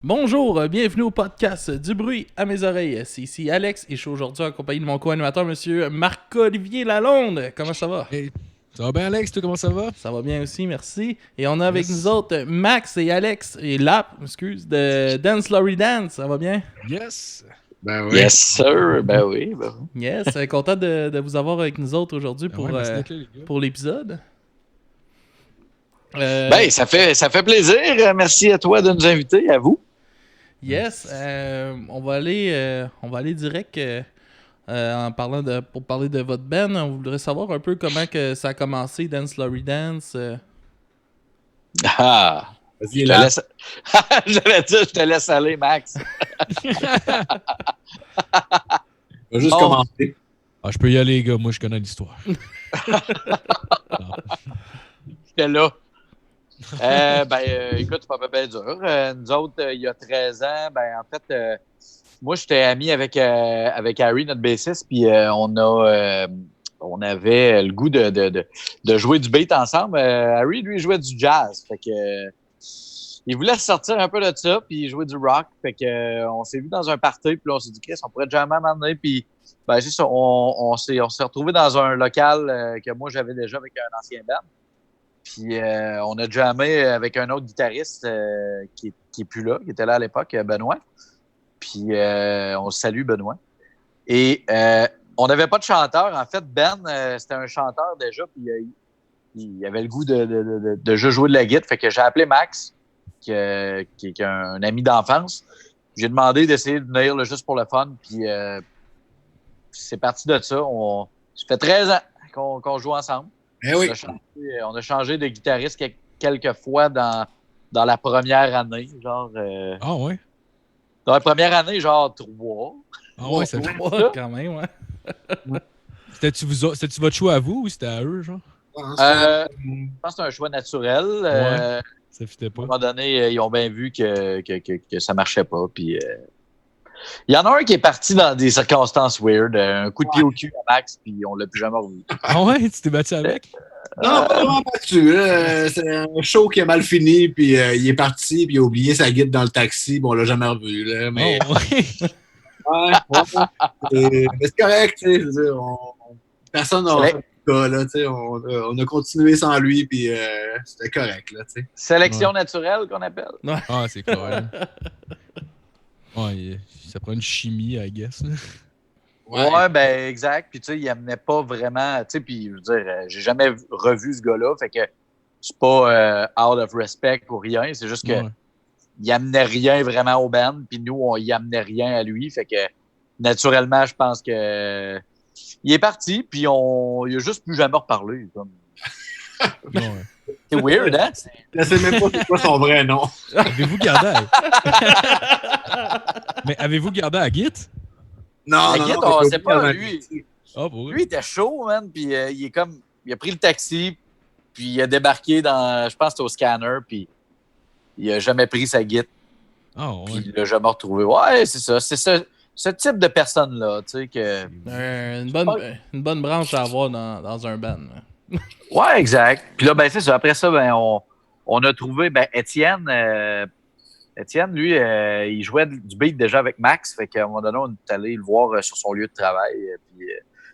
Bonjour, bienvenue au podcast Du bruit à mes oreilles. C'est ici Alex et je suis aujourd'hui en compagnie de mon co-animateur, monsieur Marc-Olivier Lalonde. Comment ça va? Hey, ça va bien, Alex? Toi, comment ça va? Ça va bien aussi, merci. Et on a avec nous Yes. autres Max et Alex et Lap, de Dance Laurie Dance. Ça va bien? Yes. Ben oui. Yes, sir. Ben oui. Yes, content de vous avoir avec nous autres aujourd'hui Ben ouais, merci d'être là, les gars. pour l'épisode. Ben, ça fait plaisir. Merci à toi de nous inviter, à vous. Yes, on va aller direct pour parler de votre band. On voudrait savoir un peu comment que ça a commencé, Dance Laurie Dance. Ah, Vas-y, je te là. laisse... J'allais dire, je te laisse aller, Max. On va juste Bon. commencer. Ah, je peux y aller, les gars. Moi, je connais l'histoire. J'étais là. Écoute, c'est pas bien dur. Nous autres, il y a 13 ans, en fait, moi, j'étais ami avec Harry, notre bassiste, puis on avait le goût de jouer du beat ensemble. Harry, lui, jouait du jazz. Fait que il voulait sortir un peu de ça, puis jouer du rock. Fait que on s'est vu dans un party, puis là, on s'est dit, Chris, on pourrait jamais m'emmener. Puis, c'est ça, on s'est retrouvés dans un local que moi, j'avais déjà avec un ancien band. Puis on a jammé avec un autre guitariste qui est plus là, qui était là à l'époque, Benoît. Puis on se salue, Benoît. Et on n'avait pas de chanteur. En fait, Ben, c'était un chanteur déjà, puis il avait le goût de juste jouer de la guitare. Fait que j'ai appelé Max, qui est un ami d'enfance. J'ai demandé d'essayer de venir là, juste pour le fun. Puis c'est parti de ça. Ça fait 13 ans qu'on joue ensemble. Eh oui. On a changé de guitariste quelques fois dans la première année. Genre, Ah, ouais? dans la première année, genre 3. Ah, ouais, ça fait. Ouais, quand même, ouais. C'était-tu votre choix à vous ou c'était à eux, genre? Je pense que c'est un choix naturel. Ouais. Ça fitait À un pas. moment donné, ils ont bien vu que ça marchait pas. Puis, il y en a un qui est parti dans des circonstances weird. Un coup de pied au cul à Max, puis on l'a plus jamais revu. Ah, ouais? Tu t'es battu avec? Non, pas vraiment battu. Là. C'est un show qui a mal fini, puis il est parti, puis il a oublié sa guide dans le taxi, puis on l'a jamais revu. Là. Mais, Oh, ouais. mais c'est correct, tu sais. Je veux dire, personne n'a fait le cas, là, tu sais. On a continué sans lui, puis c'était correct, là, tu sais. Sélection naturelle qu'on appelle. Ah, c'est clair. Ouais, ça prend une chimie, I guess. Là. Ouais, exact. Puis, tu sais, il amenait pas vraiment. Tu sais, puis, je veux dire, j'ai jamais revu ce gars-là. Fait que c'est pas out of respect ou rien. C'est juste que Ouais. il amenait rien vraiment au band. Puis, nous, on y amenait rien à lui. Fait que, naturellement, je pense que il est parti. Puis, il a juste plus jamais reparlé. Comme... Ouais. C'est weird, hein? Je sais même pas c'est quoi son vrai nom. Avez-vous gardé Mais avez-vous gardé à Git? Non, La non, guide, non, on mais sait faut pas, dans lui. Ah, pour Lui, vrai? il était chaud, man. Puis, il a pris le taxi. Puis, il a débarqué dans, je pense, que c'était au scanner. Puis, il a jamais pris sa guide. Ah, Puis ouais. il l'a jamais retrouvé. Ouais, c'est ça. C'est ce type de personne-là, tu sais, que... Une bonne branche à avoir dans un band. Ouais, exact. Puis là, c'est ça. Après ça, on a trouvé, Étienne. Étienne, lui, il jouait du beat déjà avec Max. Fait qu'à un moment donné, on est allé le voir sur son lieu de travail.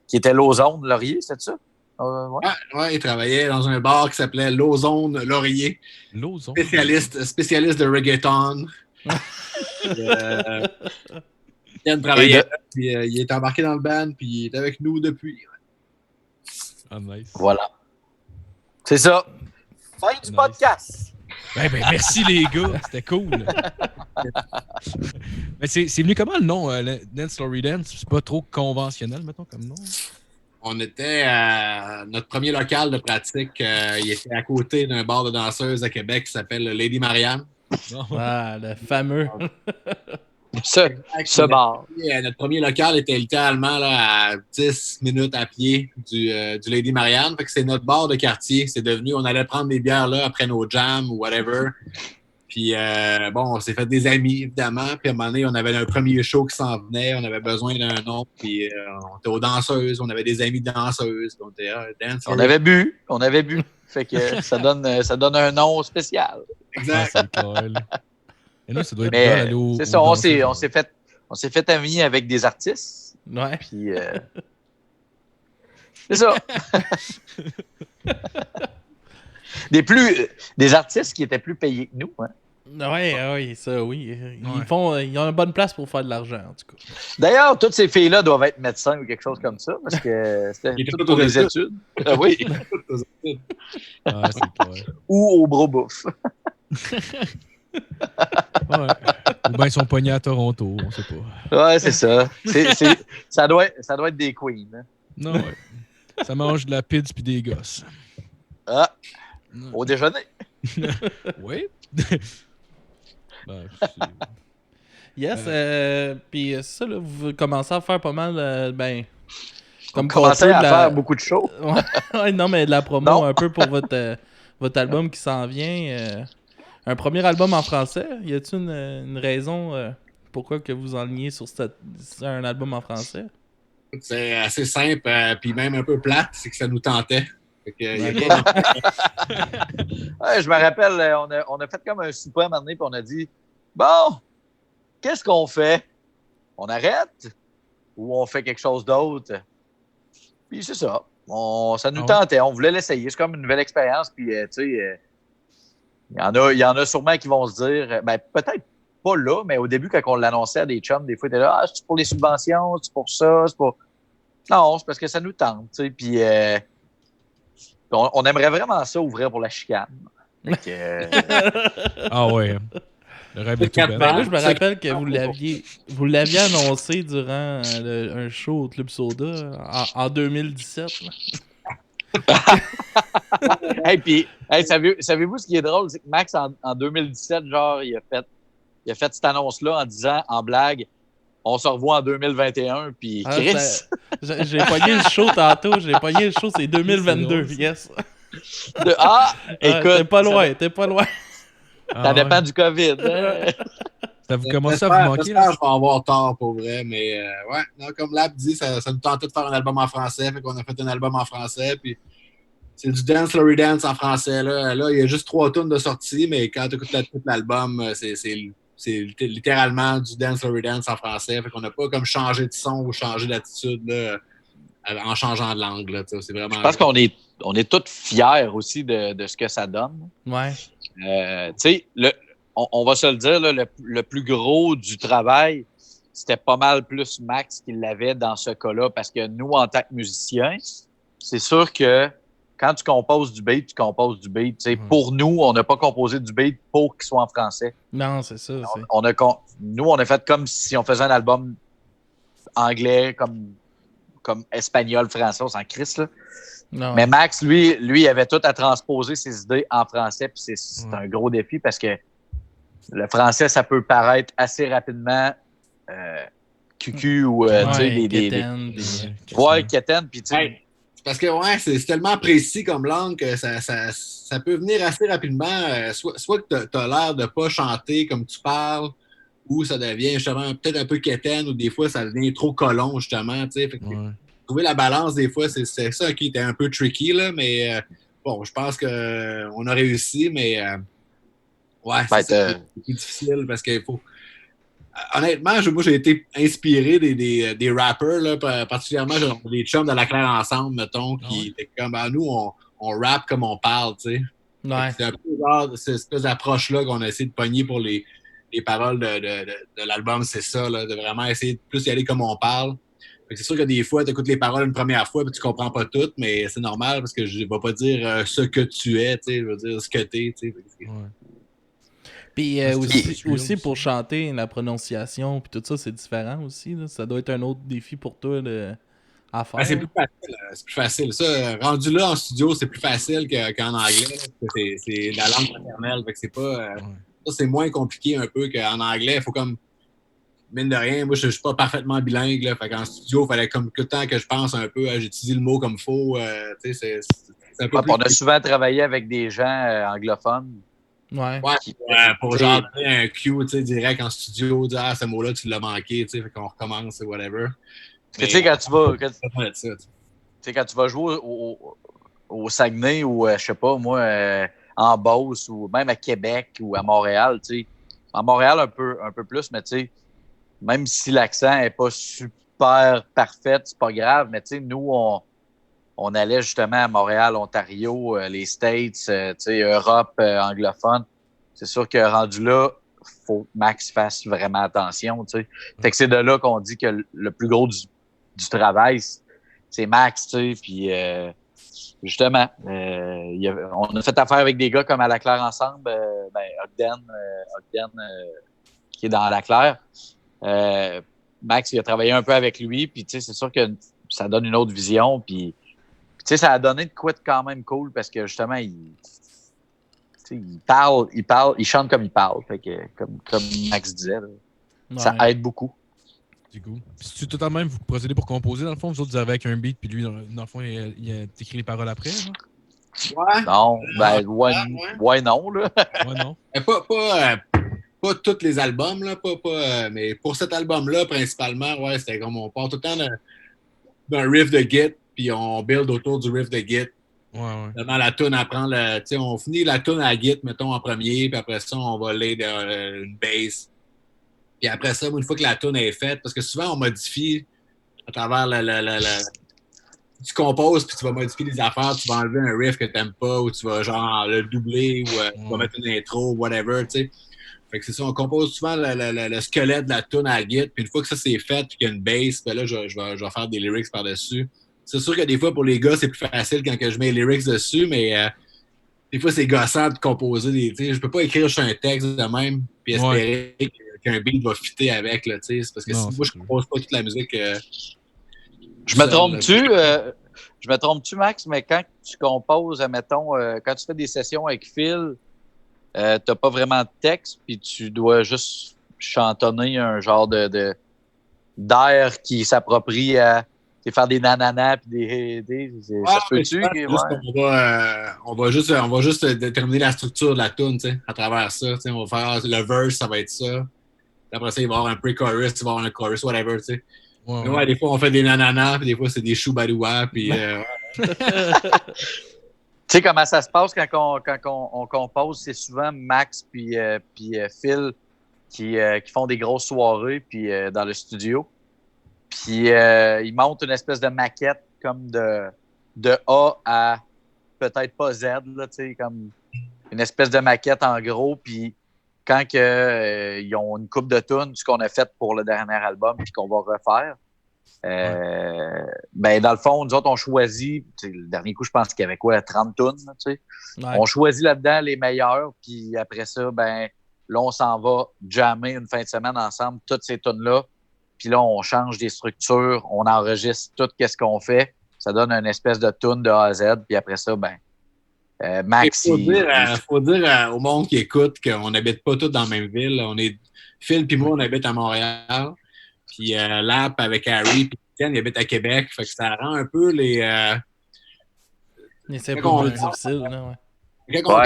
Qui était l'Ozone Laurier, c'est ça? Ouais. Ouais, il travaillait dans un bar qui s'appelait l'Ozone Laurier. L'ozone. Spécialiste de reggaeton. Il travaillait là, puis il est embarqué dans le band, puis il est avec nous depuis. Ah, nice. Voilà. C'est ça. Fin du Nice. podcast. Ben, merci les gars, c'était cool. Mais c'est venu comment le nom, Dance Laurie Dance? C'est pas trop conventionnel, mettons, comme nom. On était à notre premier local de pratique. Il était à côté d'un bar de danseuses à Québec qui s'appelle Lady Marianne. Ah, le fameux. Ce bar. Notre premier local était littéralement là, à 10 minutes à pied du Lady Marianne. Fait que c'est notre bar de quartier. C'est devenu, on allait prendre des bières là après nos jams ou whatever. Puis on s'est fait des amis, évidemment. Puis à un moment donné, on avait un premier show qui s'en venait. On avait besoin d'un nom. Puis on était aux danseuses. On avait des amis danseuses. On était dancers. On avait bu. Fait que ça donne un nom spécial. Exact. Ah, c'est cool. Et nous, ça doit être Mais dole aller au. c'est ça, on s'est fait amis avec des artistes. Ouais. Puis, c'est ça. Des artistes qui étaient plus payés que nous. Hein. Ouais, ça, oui. Ils ont une bonne place pour faire de l'argent, en tout cas. D'ailleurs, toutes ces filles-là doivent être médecins ou quelque chose comme ça, parce que c'était Ils étaient tout toutes pour aux les études. études. Ah oui. Ah, c'est clair. Ou au bro bouffe. Ouais. Ou bien ils sont pognés à Toronto, on sait pas. Ouais, c'est ça. Ça doit être des queens. Hein. Non, ouais. Ça mange de la pizza puis des gosses. Ah, Non. au déjeuner. Oui. Ben, Yes, puis ça, là, vous commencez à faire pas mal, Comme comme commencer cover à de la- faire beaucoup de shows. Ouais, non, mais de la promo Non. un peu pour votre album qui s'en vient. Un premier album en français. Y a-t-il une raison pourquoi que vous enlignez sur un album en français? C'est assez simple, puis même un peu plate, c'est que ça nous tentait. Fait que, y a Ok. pas Ouais, je me rappelle, on a fait comme un souper à un moment donné, puis on a dit bon, qu'est-ce qu'on fait? On arrête ou on fait quelque chose d'autre? Puis c'est ça. Ça nous tentait, on voulait l'essayer. C'est comme une nouvelle expérience, puis tu sais, il y en a sûrement qui vont se dire, ben peut-être pas là, mais au début, quand on l'annonçait à des chums, des fois, ils étaient là, c'est pour les subventions, c'est pour ça, c'est pour. Non, c'est parce que ça nous tente, tu sais, puis on aimerait vraiment ça ouvrir pour la chicane. Fait que, Ah ouais. Le rêve est tout Quatre bête. Ben, balles. moi, je me rappelle que vous l'aviez annoncé durant un show au Club Soda en 2017. Là. hey, puis, hey, savez-vous ce qui est drôle? C'est que Max, en 2017, genre, il a fait cette annonce-là en disant, en blague, on se revoit en 2021, puis Ah, Chris. j'ai pogné le show tantôt. C'est 2022. C'est drôle, Yes. Écoute. T'es pas loin. Ah, Ça dépend ouais. du COVID. Hein? Ça vous commence à vous manquer, j'espère là? que je vais avoir tort pour vrai, mais ouais, non, comme Lab dit, ça nous tentait de faire un album en français, fait qu'on a fait un album en français, puis c'est du Dance Lory Dance en français. Là, il y a juste 3 tunes de sortie, mais quand tu écoutes tout l'album, c'est littéralement du Dance Lory Dance en français, fait qu'on n'a pas comme changé de son ou changé d'attitude là, en changeant de langue. Là, c'est vraiment. Je pense qu'on est tous fiers aussi de ce que ça donne. Ouais. Tu sais, on va se le dire, là, le plus gros du travail, c'était pas mal plus Max qui l'avait dans ce cas-là, parce que nous, en tant que musiciens, c'est sûr que quand tu composes du beat, tu composes du beat. Tu sais, pour nous, on n'a pas composé du beat pour qu'il soit en français. Non, c'est ça. Nous, on a fait comme si on faisait un album anglais, comme espagnol, français, on s'en crisse, là. Non. Mais Max, lui, il avait tout à transposer ses idées en français, puis c'est un gros défi parce que le français, ça peut paraître assez rapidement cucu ou tu sais, quétaine, ouais, quétaine, puis tu sais. Hey, parce que ouais, c'est tellement précis comme langue que ça peut venir assez rapidement. Soit que tu as l'air de pas chanter comme tu parles, ou ça devient justement peut-être un peu quétaine, ou des fois ça devient trop colon, justement. Fait que trouver la balance, des fois, c'est ça qui était un peu tricky, là, mais bon, je pense qu'on a réussi, mais ouais, c'est plus difficile parce qu'il faut. Honnêtement, moi, j'ai été inspiré des rappers, là, particulièrement genre, les chums de la Claire Ensemble, mettons, qui étaient comme, nous, on rappe comme on parle, tu sais. Ouais. C'est un peu genre cette espèce d'approche-là qu'on a essayé de pogner pour les paroles de l'album, c'est ça, là, de vraiment essayer de plus y aller comme on parle. Fait que c'est sûr que des fois, tu écoutes les paroles une première fois et tu comprends pas toutes, mais c'est normal parce que je ne vais pas dire ce que tu es, tu sais, je veux dire ce que t'es, tu sais. Puis aussi pour chanter, la prononciation puis tout ça, c'est différent aussi. Là. Ça doit être un autre défi pour toi à faire. C'est plus facile. C'est plus facile. Ça, rendu là en studio, c'est plus facile qu'en anglais. C'est la langue maternelle. Fait que c'est pas. Ça, c'est moins compliqué un peu qu'en anglais. Il faut comme. Mine de rien, moi, je suis pas parfaitement bilingue. Là, fait qu'en studio, il fallait comme que temps que je pense un peu, j'utilise le mot comme faux. C'est un peu plus... On a souvent travaillé avec des gens anglophones. Ouais. Pour genre donner un cue direct en studio, dire ce mot-là, tu l'as manqué, fait qu'on recommence, whatever. Tu sais, quand tu vas jouer au Saguenay ou, je sais pas, moi, en Beauce ou même à Québec ou à Montréal, tu sais, À Montréal, un peu plus, mais tu sais, même si l'accent n'est pas super parfait, c'est pas grave, mais tu sais, nous, on allait justement à Montréal, Ontario, les States, tu sais, Europe anglophone. C'est sûr que rendu là, faut que Max fasse vraiment attention, tu sais. Fait que c'est de là qu'on dit que le plus gros du travail, c'est Max, tu sais, puis justement, on a fait affaire avec des gars comme à la Claire ensemble, Ogden, qui est dans la Claire. Max, il a travaillé un peu avec lui, puis tu sais, c'est sûr que ça donne une autre vision, puis tu sais, ça a donné de quoi de quand même cool parce que justement, il parle, il chante comme il parle. Fait que, comme Max disait, là, ça aide beaucoup. C'est cool. Puis c'est tout à même, vous procédez pour composer, dans le fond, vous autres, vous arrivez avec un beat, puis lui, dans le fond, il a écrit les paroles après, là? Ouais. Non, ouais, non, là. Ouais, non. Pas tous les albums, là, mais pour cet album-là, principalement, ouais, c'était comme on part tout le temps d'un riff de Git, puis on build autour du riff de Git. Ouais. Dans la tune, on finit la tune à Git, mettons, en premier, puis après ça, on va lay une bass. Puis après ça, une fois que la tune est faite, parce que souvent, on modifie à travers tu composes, puis tu vas modifier les affaires, tu vas enlever un riff que tu n'aimes pas, ou tu vas genre le doubler, ou tu vas mettre une intro, whatever, tu sais. Fait que c'est ça, on compose souvent le squelette de la tune à Git, puis une fois que ça c'est fait, puis qu'il y a une bass, ben là, je vais faire des lyrics par-dessus. C'est sûr que des fois, pour les gars, c'est plus facile quand que je mets les lyrics dessus, mais des fois, c'est gossant de composer des. Je peux pas écrire sur un texte de même, puis espérer qu'un beat va fitter avec, là, tu sais. C'est parce que si moi, je compose pas toute la musique. Je me trompe-tu, Max, mais quand tu composes, admettons, quand tu fais des sessions avec Phil, t'as pas vraiment de texte, puis tu dois juste chantonner un genre d'air qui s'approprie à faire des nananas puis ça se peut-tu? On va juste déterminer la structure de la tune, tu sais, à travers ça. On va faire le verse, ça va être ça. Après ça, il va y avoir un pre-chorus, il va y avoir un chorus, whatever, tu sais. Ouais, des fois, on fait des nananas, puis des fois, c'est des choubadoua, puis... Tu sais comment ça se passe quand on compose? C'est souvent Max puis Phil qui font des grosses soirées puis dans le studio. Puis ils montent une espèce de maquette comme de A à peut-être pas Z, là, tu sais, comme une espèce de maquette en gros. Puis quand ils ont une coupe de tunes, ce qu'on a fait pour le dernier album, puis qu'on va refaire, ben dans le fond, nous autres, on choisit, le dernier coup, je pense qu'il y avait quoi, 30 tunes, tu sais. Ouais. On choisit là-dedans les meilleurs, puis après ça, ben là, on s'en va jammer une fin de semaine ensemble, toutes ces tunes-là. Puis là, on change des structures, on enregistre tout ce qu'on fait. Ça donne une espèce de tune de A à Z. Puis après ça, ben, Max... Il faut dire au monde qui écoute qu'on n'habite pas tous dans la même ville. Phil et moi, on habite à Montréal. Puis Lap avec Harry puis Ken, ils habitent à Québec. Fait que ça rend un peu les... c'est un peu plus difficile, là, ouais. Quand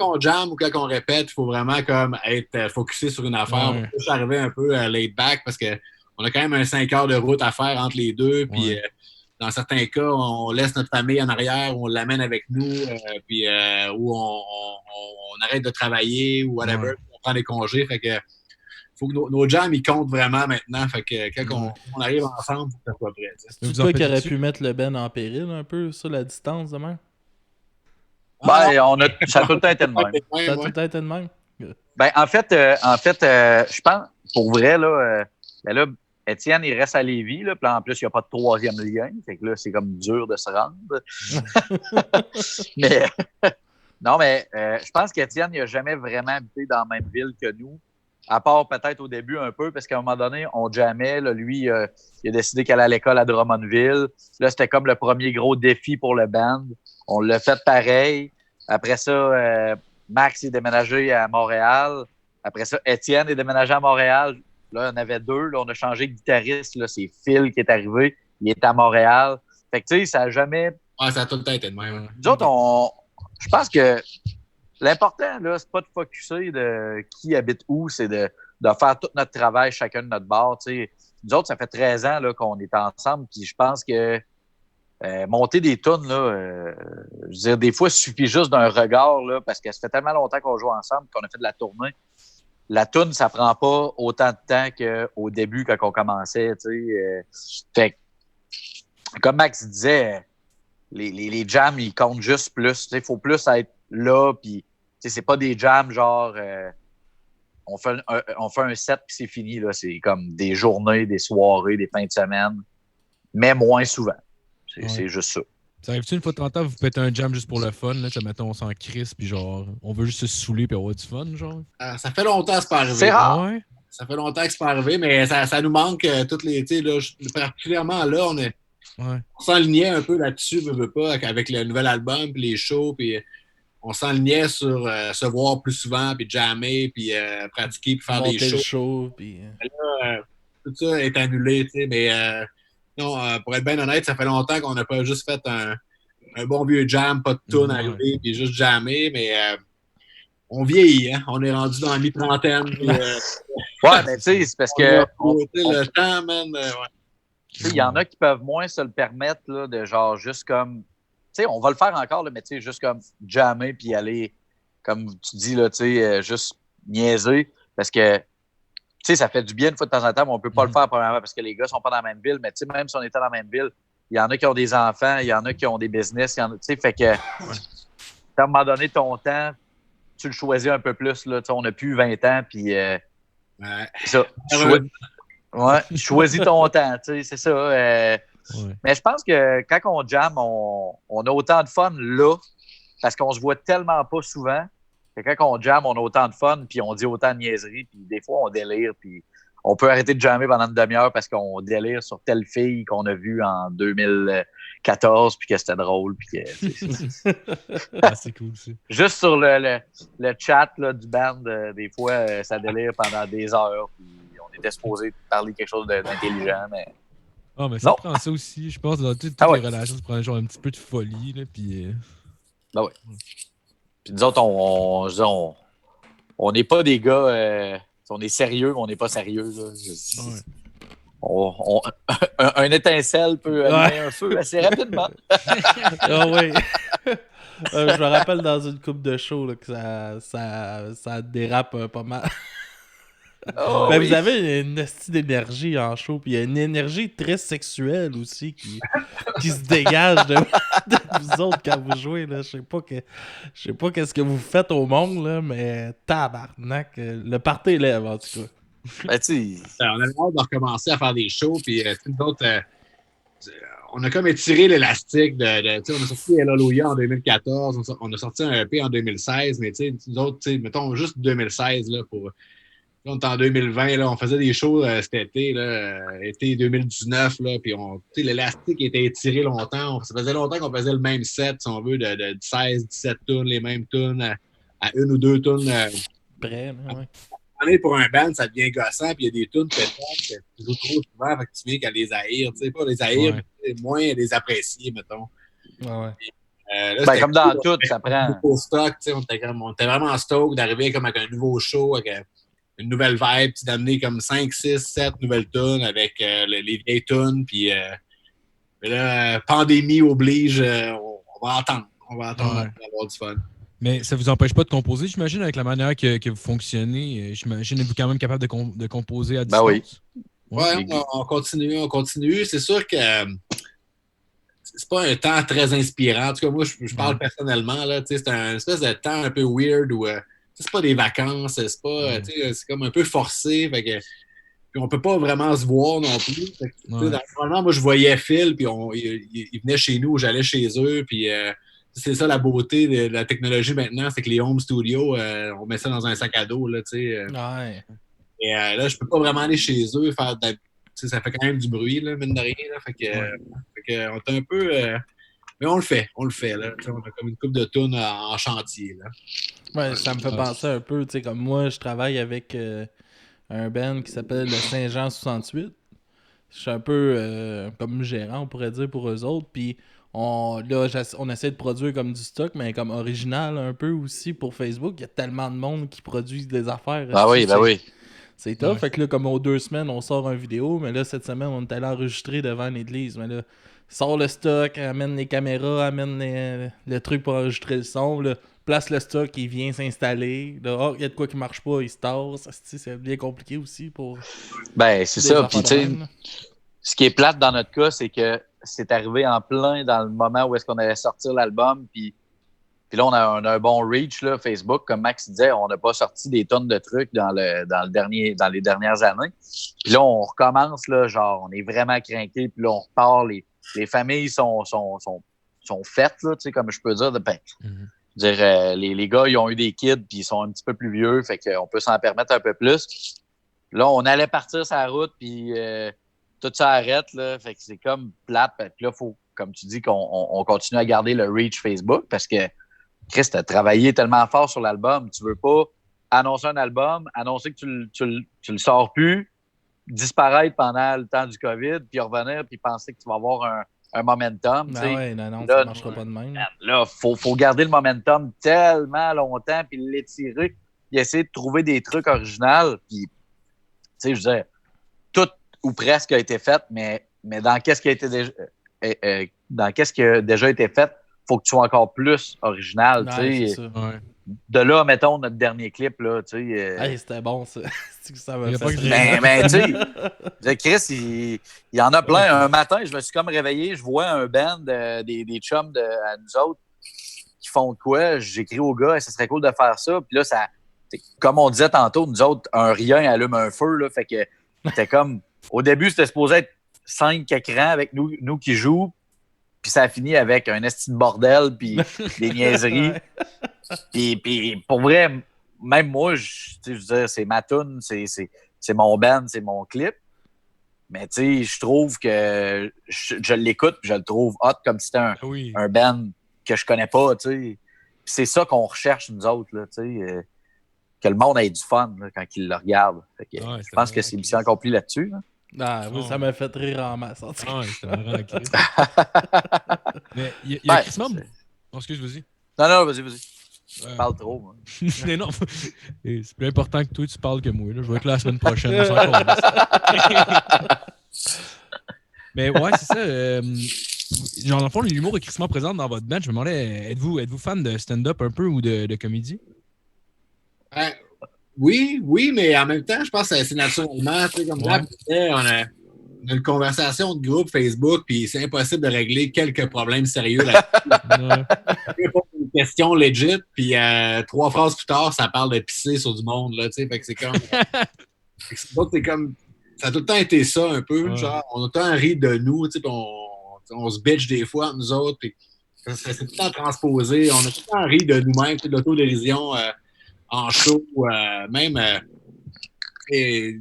on jam ou quand on répète, il faut vraiment comme être focusé sur une affaire. On peut juste arriver un peu laid back parce qu'on a quand même un 5 heures de route à faire entre les deux. Puis dans certains cas, on laisse notre famille en arrière, on l'amène avec nous, puis ou on arrête de travailler ou whatever, on prend des congés. Fait que faut que nos jams, ils comptent vraiment maintenant. Fait que quand on arrive ensemble, il faut que ça soit prêt. C'est toi qui aurais pu mettre le Ben en péril un peu, ça, la distance demain? Ben, ça a tout le temps été de même. Ça a tout le temps été de même? Ben, en fait, je pense, pour vrai, là, ben là, Étienne, il reste à Lévis, là, puis en plus, il n'y a pas de troisième lien, fait que là, c'est comme dur de se rendre. Mais, non, mais je pense qu'Étienne, il n'a jamais vraiment habité dans la même ville que nous, à part peut-être au début un peu, parce qu'à un moment donné, on jammait, là, lui, il a décidé qu'elle allait à l'école à Drummondville. Là, c'était comme le premier gros défi pour le band. On l'a fait pareil. Après ça, Max est déménagé à Montréal. Après ça, Étienne est déménagé à Montréal. Là, on avait deux. Là, on a changé de guitariste. Là, c'est Phil qui est arrivé. Il est à Montréal. Fait que, tu sais, ça n'a jamais... Ouais, ça a tout le temps été de même. Nous autres, je pense que l'important, là, c'est pas de focusser de qui habite où, c'est de faire tout notre travail, chacun de notre bord. Tu sais. Nous autres, ça fait 13 ans là, qu'on est ensemble. Puis je pense que monter des tunes, là, je veux dire, des fois, il suffit juste d'un regard, là, parce que ça fait tellement longtemps qu'on joue ensemble qu'on a fait de la tournée. la toune, ça prend pas autant de temps qu'au début quand on commençait, tu sais. Fait que, comme Max disait, les jams, ils comptent juste plus. Il faut plus être là, puis c'est pas des jams genre on fait un set puis c'est fini. Là. C'est comme des journées, des soirées, des fins de semaine, mais moins souvent. C'est juste ça. Ça arrive-tu une fois de temps en temps, vous faites un jam juste pour le fun, là, mettons, on s'en crisse, puis genre, on veut juste se saouler puis avoir du fun, genre? Ça fait longtemps que c'est pas arrivé. C'est rare. Ouais. Ça fait longtemps que c'est pas arrivé, mais ça nous manque toutes les. Tu sais, là, particulièrement là, on s'enlignait un peu là-dessus, veut pas, avec le nouvel album, puis les shows, puis on s'enlignait sur se voir plus souvent, puis jammer, puis pratiquer, puis faire Monter des le shows. show, puis... Tout ça est annulé, tu sais, mais non, pour être bien honnête, ça fait longtemps qu'on n'a pas juste fait un bon vieux jam, pas de tune arrivé, puis juste jammer, mais on vieillit, hein? On est rendu dans la mi-trentaine. Puis, ouais, mais tu sais, c'est parce que. Le temps, man. Il y en a qui peuvent moins se le permettre là, de genre juste comme. Tu sais, on va le faire encore, là, mais tu sais, juste comme jammer puis aller, comme tu dis, là, tu sais, juste niaiser. Parce que, tu sais, ça fait du bien une fois de temps en temps, mais on peut pas le faire premièrement parce que les gars sont pas dans la même ville. Mais tu sais, même si on était dans la même ville, il y en a qui ont des enfants, il y en a qui ont des business, il y en a, tu sais, fait que, à un moment donné, ton temps, tu le choisis un peu plus, là. Tu sais, on a plus 20 ans, puis c'est ça. Choisis ton temps, tu sais, c'est ça. Mais je pense que quand on jam, on a autant de fun là, parce qu'on se voit tellement pas souvent, que quand on jam, on a autant de fun, puis on dit autant de niaiseries, puis des fois, on délire, puis on peut arrêter de jammer pendant une demi-heure parce qu'on délire sur telle fille qu'on a vue en 2014, puis que c'était drôle, puis que... c'est cool, aussi. Juste sur le chat là, du band, des fois, ça délire pendant des heures, puis on était supposé parler quelque chose d'intelligent, mais... Ah, mais ça prend ça aussi. Je pense dans toutes les relations, ça prend genre un petit peu de folie, là, puis... Ben ouais. Puis nous autres, on n'est pas des gars... on est sérieux, mais on n'est pas sérieux, là. Un étincelle peut allumer un feu assez rapidement. Ah oui. Je me rappelle dans une coupe de show là, que ça dérape pas mal. Oh, ben, oui. Vous avez une hostie d'énergie en show, puis il y a une énergie très sexuelle aussi qui se dégage de vous autres quand vous jouez. Là. Je sais pas qu'est-ce que vous faites au monde, là, mais tabarnak, le party est lève en tout cas. Ben, on a le droit de recommencer à faire des shows, puis nous autres, on a comme étiré l'élastique. On a sorti Hallelujah en 2014, on a sorti un EP en 2016, mais nous autres, mettons juste 2016, là, pour... Là, on est en 2020, là, on faisait des shows cet été, là, été 2019, là, puis l'élastique était étiré longtemps. Ça faisait longtemps qu'on faisait le même set, si on veut, de 16, 17 tunes, les mêmes tunes, à une ou deux tunes. Prêt, ouais. Pour un band, ça devient gossant, puis il y a des tunes pétantes que tu joues trop souvent, fait que tu viens qu'à les haïr. Tu sais, pas les haïr, mais moins les apprécier, mettons. Ouais. Là, comme dans tout, ça prend. Stock, on était vraiment stock d'arriver comme avec un nouveau show, avec une nouvelle vibe, d'amener comme 5, 6, 7 nouvelles tunes avec les vieilles tunes. Puis là, pandémie oblige, on va attendre. On va attendre d'avoir du fun. Mais ça vous empêche pas de composer, j'imagine, avec la manière que vous fonctionnez. J'imagine êtes-vous quand même capable de composer à distance? Ben oui. Ouais, on continue. C'est sûr que c'est pas un temps très inspirant. En tout cas, moi, je parle personnellement. Là, c'est un espèce de temps un peu weird où c'est pas des vacances, c'est pas, c'est comme un peu forcé. Fait que, puis on peut pas vraiment se voir non plus. Fait que, normalement, moi, je voyais Phil, puis il venait chez nous, j'allais chez eux, puis c'est ça la beauté de la technologie maintenant, c'est que les home studios, on met ça dans un sac à dos, là, tu sais. Ouais. Et là, je peux pas vraiment aller chez eux faire ça fait quand même du bruit, là, mine de rien. Là, fait que on est un peu... mais on le fait, là. On a comme une couple de tunes en chantier, là. Ouais, ça me fait penser un peu, tu sais, comme moi, je travaille avec un band qui s'appelle le Saint-Jean 68. Je suis un peu comme gérant, on pourrait dire, pour eux autres. Puis on essaie de produire comme du stock, mais comme original un peu aussi pour Facebook. Il y a tellement de monde qui produisent des affaires. Ah oui, ben oui. C'est top. Ouais. Fait que là, comme aux 2 semaines, on sort une vidéo, mais là, cette semaine, on est allé enregistrer devant l'église. Mais là, sort le stock, amène les caméras, amène le truc pour enregistrer le son. Là, place le stock, il vient s'installer. Là, oh, il y a de quoi qui marche pas, il se tasse. C'est bien compliqué aussi pour. Ben, c'est des ça. affaires Puis, de tu sais, même, là. ce qui est plate dans notre cas, c'est que c'est arrivé en plein dans le moment où est-ce qu'on allait sortir l'album. Puis là, on a un bon reach, là, Facebook. Comme Max disait, on n'a pas sorti des tonnes de trucs dans les dernières années. Puis là, on recommence, là, genre, on est vraiment craqué. Puis là, on repart. Les familles sont faites, là, tu sais, comme je peux dire. Je veux dire, les gars, ils ont eu des kids, puis ils sont un petit peu plus vieux. Fait qu'on peut s'en permettre un peu plus. Là, on allait partir sur la route, puis tout ça arrête, là. Fait que c'est comme plate. Puis là, faut, comme tu dis, qu'on continue à garder le reach Facebook parce que Chris, t'as travaillé tellement fort sur l'album. Tu veux pas annoncer un album, annoncer que tu le sors plus, disparaître pendant le temps du COVID, puis revenir, puis penser que tu vas avoir un momentum. Ah ouais, non, là, ça marchera pas de même. Là, faut garder le momentum tellement longtemps, puis l'étirer, puis essayer de trouver des trucs originaux. Puis, tu sais, je veux dire, tout ou presque a été fait, mais dans qu'est-ce qui a été dans qu'est-ce qui a déjà été fait, faut que tu sois encore plus original. Ouais, c'est ça. Ouais. De là, mettons notre dernier clip, là, tu sais. Hey, c'était bon, ça. C'est que ça m'a Il y a fait pas que rire. Mais tu sais, Chris, il y en a plein. Un matin, je me suis comme réveillé, je vois un band, des chums à nous autres qui font de quoi. J'écris au gars, ça serait cool de faire ça. Puis là, comme on disait tantôt, nous autres, un rien allume un feu. Là, fait que c'était comme. Au début, c'était supposé être 5 écrans avec nous qui jouent. Puis ça a fini avec un esti de bordel, puis des niaiseries. Puis pour vrai, même moi, je veux dire, c'est ma toune, c'est mon band, c'est mon clip. Mais tu sais, je trouve que je l'écoute, puis je le trouve hot comme si c'était un band que je connais pas, tu sais. Puis c'est ça qu'on recherche, nous autres, là, tu sais. Que le monde ait du fun là, quand il le regarde. Fait que, je pense que c'est mission accomplie là-dessus. Là. Ah, oui, ça m'a fait rire en masse. En tout cas. Ah, c'était marrant à créer. Mais il y a Chris Mom. Oh, excuse, vas-y. Non, vas-y. Je parle trop, moi. Mais non, c'est plus important que toi, tu parles que moi. Là. Je vais être là la semaine prochaine. On s'en calisse. Mais ouais, c'est ça. Genre, dans le fond, l'humour est crissement présent dans votre band. Je me demandais, êtes-vous fan de stand-up un peu ou de comédie? Oui, mais en même temps, je pense que c'est naturellement. Tu sais, comme là, on a une conversation de groupe Facebook, puis c'est impossible de régler quelques problèmes sérieux là-dessus. C'est pas une question legit, puis 3 phrases plus tard, ça parle de pisser sur du monde. Là, tu sais, fait que c'est comme. C'est comme. Ça a tout le temps été ça un peu. Genre, on a tout le temps ri de nous, tu sais, on se bitch des fois entre nous autres, puis ça s'est tout le temps transposé. On a tout le temps ri de nous-mêmes, de l'autodérision. En show, même, c'est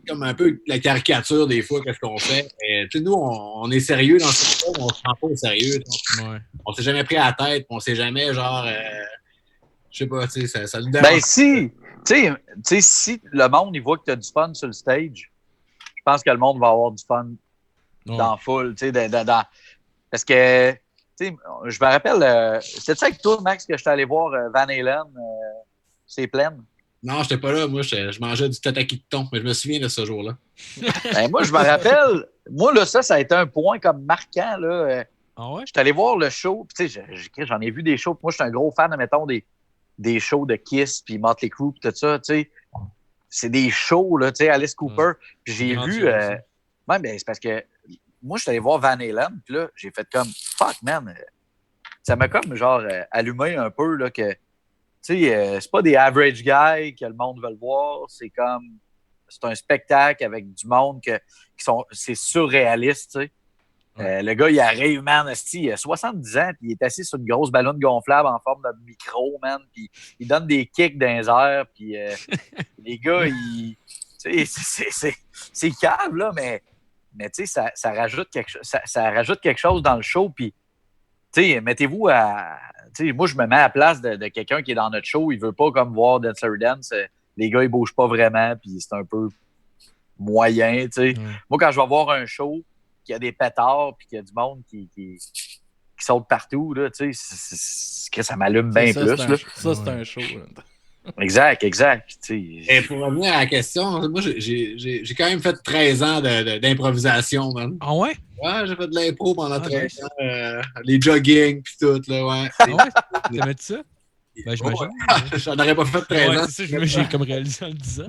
comme un peu la caricature des fois qu'est-ce qu'on fait. Nous, on est sérieux dans ce show, mais on se prend pas au sérieux. On s'est jamais pris à la tête, on s'est jamais genre, je sais pas, tu sais, ça nous dérange. Ben si, tu sais, si le monde il voit que tu as du fun sur le stage, je pense que le monde va avoir du fun dans la foule, tu sais, parce que. Tu sais, je me rappelle, c'était-tu avec toi, Max, que j'étais allé voir Van Halen, c'est plein? Non, j'étais pas là. Moi, je mangeais du tataki de thon, mais je me souviens de ce jour-là. Ben, moi, je me rappelle, moi, là, ça a été un point comme marquant, là. Ah ouais? J'étais allé voir le show, puis tu sais, j'en ai vu des shows, puis moi, je suis un gros fan, mettons, des shows de Kiss, puis Motley Crue, puis tout ça, tu sais. C'est des shows, là, tu sais, Alice Cooper. Puis j'ai vu, ben, c'est parce que moi, je suis allé voir Van Halen, puis là, j'ai fait comme, fuck, man, ça m'a comme, genre, allumé un peu, là, que, tu sais, c'est pas des average guys que le monde veut le voir, c'est comme, c'est un spectacle avec du monde c'est surréaliste, tu sais. Le gars, il arrive, man, il a 70 ans, puis il est assis sur une grosse ballonne gonflable en forme de micro, man, puis il donne des kicks dans les airs, puis les gars, tu sais, c'est cave, là, mais tu sais, ça rajoute quelque chose dans le show. Puis, tu sais, mettez-vous à. Tu sais, moi, je me mets à la place de quelqu'un qui est dans notre show. Il veut pas comme voir Dancer Dance. Les gars, ils bougent pas vraiment. Puis, c'est un peu moyen, tu sais. Moi, quand je vais voir un show, qu'il y a des pétards, puis qu'il y a du monde qui saute partout, là, tu sais, ça m'allume bien plus. Ça, c'est un show. Là. Exact. Et pour revenir à la question, moi, j'ai quand même fait 13 ans d'improvisation, man. Ah ouais? Ouais, j'ai fait de l'impro pendant 13 ans. Les jogging, puis tout, là, ouais. Ah ouais? T'aimais ça? Ben, j'imagine. J'en aurais pas fait 13 Ouais, ans. c'est ça, j'ai comme réalisé en le disant.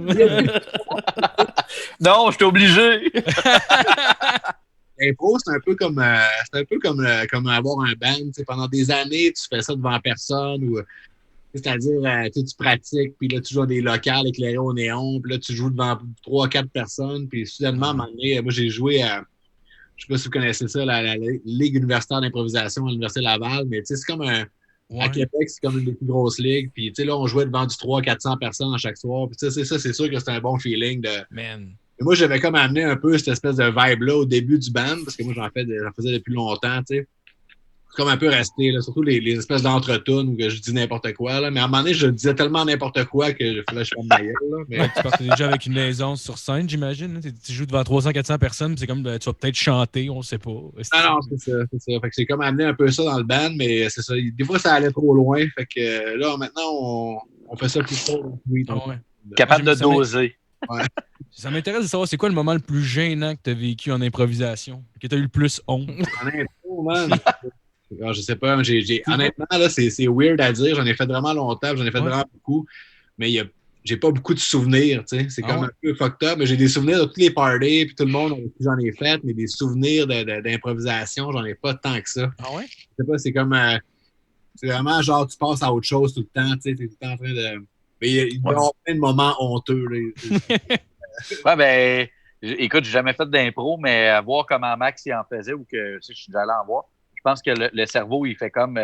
Non, je suis obligé. L'impro, comme avoir un band. Tu sais, pendant des années, tu fais ça devant personne. C'est-à-dire, tu pratiques, puis là, tu joues dans des locales éclairés au néon, puis là, tu joues devant 3-4 personnes, puis soudainement, à un moment donné, moi, j'ai joué à, je sais pas si vous connaissez ça, la Ligue universitaire d'improvisation à l'Université Laval, mais tu sais, c'est comme à Québec, c'est comme une des plus grosses ligues, puis tu sais, là, on jouait devant du 300-400 personnes à chaque soir, puis tu sais, c'est sûr que c'était un bon feeling de... Man. Et moi, j'avais comme amené un peu cette espèce de vibe-là au début du band, parce que moi, j'en faisais depuis longtemps, tu sais. C'est comme un peu resté, là, surtout les espèces d'entretunes où je dis n'importe quoi. Là. Mais à un moment donné, je disais tellement n'importe quoi que je fallait que je fasse ma gueule. Là. Mais... Ouais, tu partais déjà avec une aisance sur scène, j'imagine. Tu joues devant 300-400 personnes, c'est comme tu vas peut-être chanter, on sait pas. Non, c'est ça. Fait que j'ai comme amené un peu ça dans le band, mais c'est ça. Des fois, ça allait trop loin. Fait que là, maintenant, on fait ça plus tôt. Oui, donc, Ouais. Capable de doser. Ouais. Ça m'intéresse de savoir, c'est quoi le moment le plus gênant que tu as vécu en improvisation? Que tu as eu le plus honte? En impro, man. Alors, je sais pas, honnêtement, là, c'est weird à dire. J'en ai fait vraiment longtemps, j'en ai fait vraiment beaucoup. Mais j'ai pas beaucoup de souvenirs, tu sais. C'est comme un peu fucked up. Mais j'ai des souvenirs de tous les parties, puis tout le monde avec qui j'en ai fait, mais des souvenirs d'improvisation, j'en ai pas tant que ça. Ah ouais? Je sais pas, c'est comme. C'est vraiment genre, tu passes à autre chose tout le temps, tu sais. T'es tout le temps en train de. Mais il doit y avoir plein de moments honteux, là. Ouais, ben, écoute, j'ai jamais fait d'impro, mais à voir comment Max il en faisait ou que je suis déjà allé en voir. Je pense que le cerveau, il fait comme.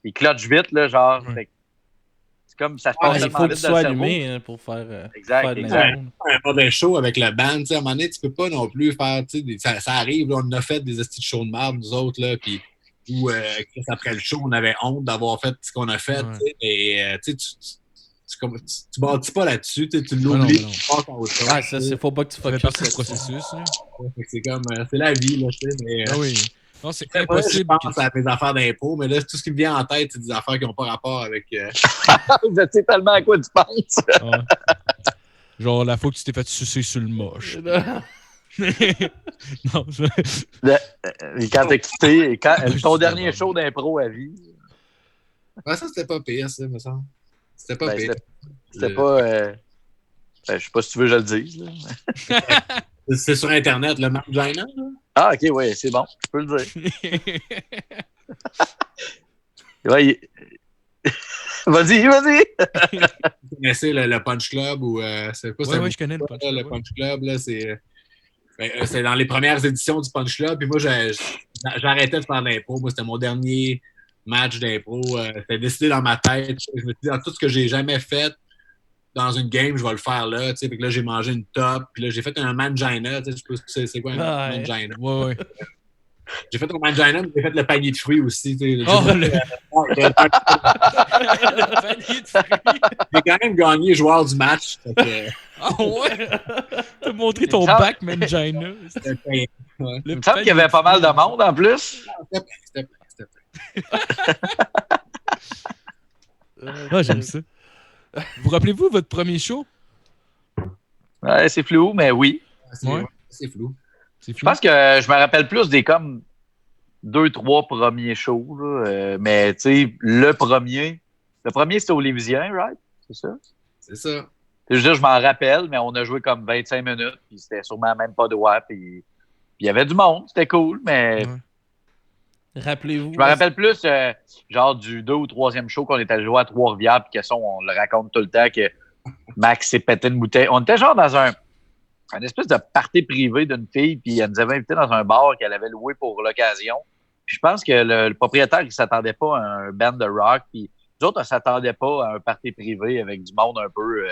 Il cloche vite, là, genre. Ouais. C'est comme ça se passe Il tellement faut que vite tu dans le sois cerveau. allumé pour faire, Exact, faire de exact. l'impro. Un mauvais show avec le band, tu sais, à un moment donné, tu peux pas non plus faire, tu sais, ça arrive, là, on a fait des estis de show de marde, nous autres, là, puis où, après le show, on avait honte d'avoir fait ce qu'on a fait, tu sais, et, tu sais, tu bâtis pas là-dessus, tu l'oublies, tu passes à autre chose. Ouais, ça, c'est faut pas que tu Ça fait focuses partie du sur ça. processus. Là. C'est comme, c'est la vie, là, tu sais, mais... Ah oui. Non, c'est Moi, impossible. je pense à mes affaires d'impôt, mais là, tout ce qui me vient en tête, c'est des affaires qui n'ont pas rapport avec... Je sais tellement à quoi tu penses. Ouais. Genre la fois que tu t'es fait sucer sur le moche. Non, Quand t'as quitté, ton dernier show d'impro à vie. Ouais, ça, c'était pas pire, ça, me semble. C'était pas Ben, pire. c'était pas. Ben, je sais pas si tu veux que je le dise. Là. C'est sur Internet, le Mark Gina, là. Ah, ok, oui, c'est bon. Je peux le dire. Ouais, Vas-y. Vous connaissez le Punch Club ou c'est quoi Ouais, je connais le Punch Club. Le Punch Club, là, c'est dans les premières éditions du Punch Club. Puis moi, j'arrêtais de faire de l'impro. Moi, c'était mon dernier match d'impro. C'était décidé dans ma tête. Je me suis dit, dans tout ce que j'ai jamais fait dans une game, je vais le faire là. Fait que là, j'ai mangé une top. Puis là, j'ai fait un mangina. Je sais pas c'est quoi un mangina. Ouais. J'ai fait un mangina, mais j'ai fait le panier de fruits aussi. Oh, J'ai quand même gagné joueur du match. Ah ouais? T'as montré ton back mangina. Il me semble qu'il y avait pas mal de monde en plus. C'était Ah, j'aime ça. Vous rappelez-vous votre premier show? Ouais, c'est flou, mais oui. C'est flou. Je pense que je me rappelle plus des comme 2-3 premiers shows. Là, mais tu sais, le premier c'était au Lévisien, right? C'est ça? C'est ça. Je m'en rappelle, mais on a joué comme 25 minutes, puis c'était sûrement même pas droit, puis il y avait du monde, c'était cool, mais... Ouais. Rappelez-vous. Je me rappelle plus, genre, du 2 ou 3e show qu'on était allé jouer à Trois-Rivières, puis que ça, on le raconte tout le temps, que Max s'est pété une bouteille. On était genre dans un espèce de party privé d'une fille, puis elle nous avait invités dans un bar qu'elle avait loué pour l'occasion. Puis je pense que le propriétaire, il s'attendait pas à un band de rock, puis nous autres, on s'attendait pas à un party privé avec du monde un peu...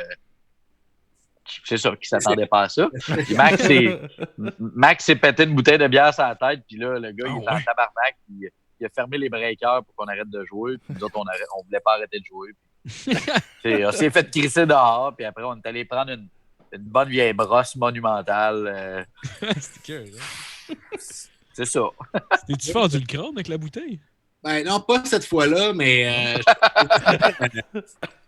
c'est ça, qui s'attendait pas à ça. Puis Max s'est pété une bouteille de bière sur la tête, puis là, le gars, il était en tabarnak, puis il a fermé les breakers pour qu'on arrête de jouer, puis nous autres, on voulait pas arrêter de jouer. Puis, on s'est fait crisser dehors, puis après, on est allé prendre une bonne vieille brosse monumentale. C'est ça. T'es-tu fendu le crâne avec la bouteille? Ben non, pas cette fois-là, mais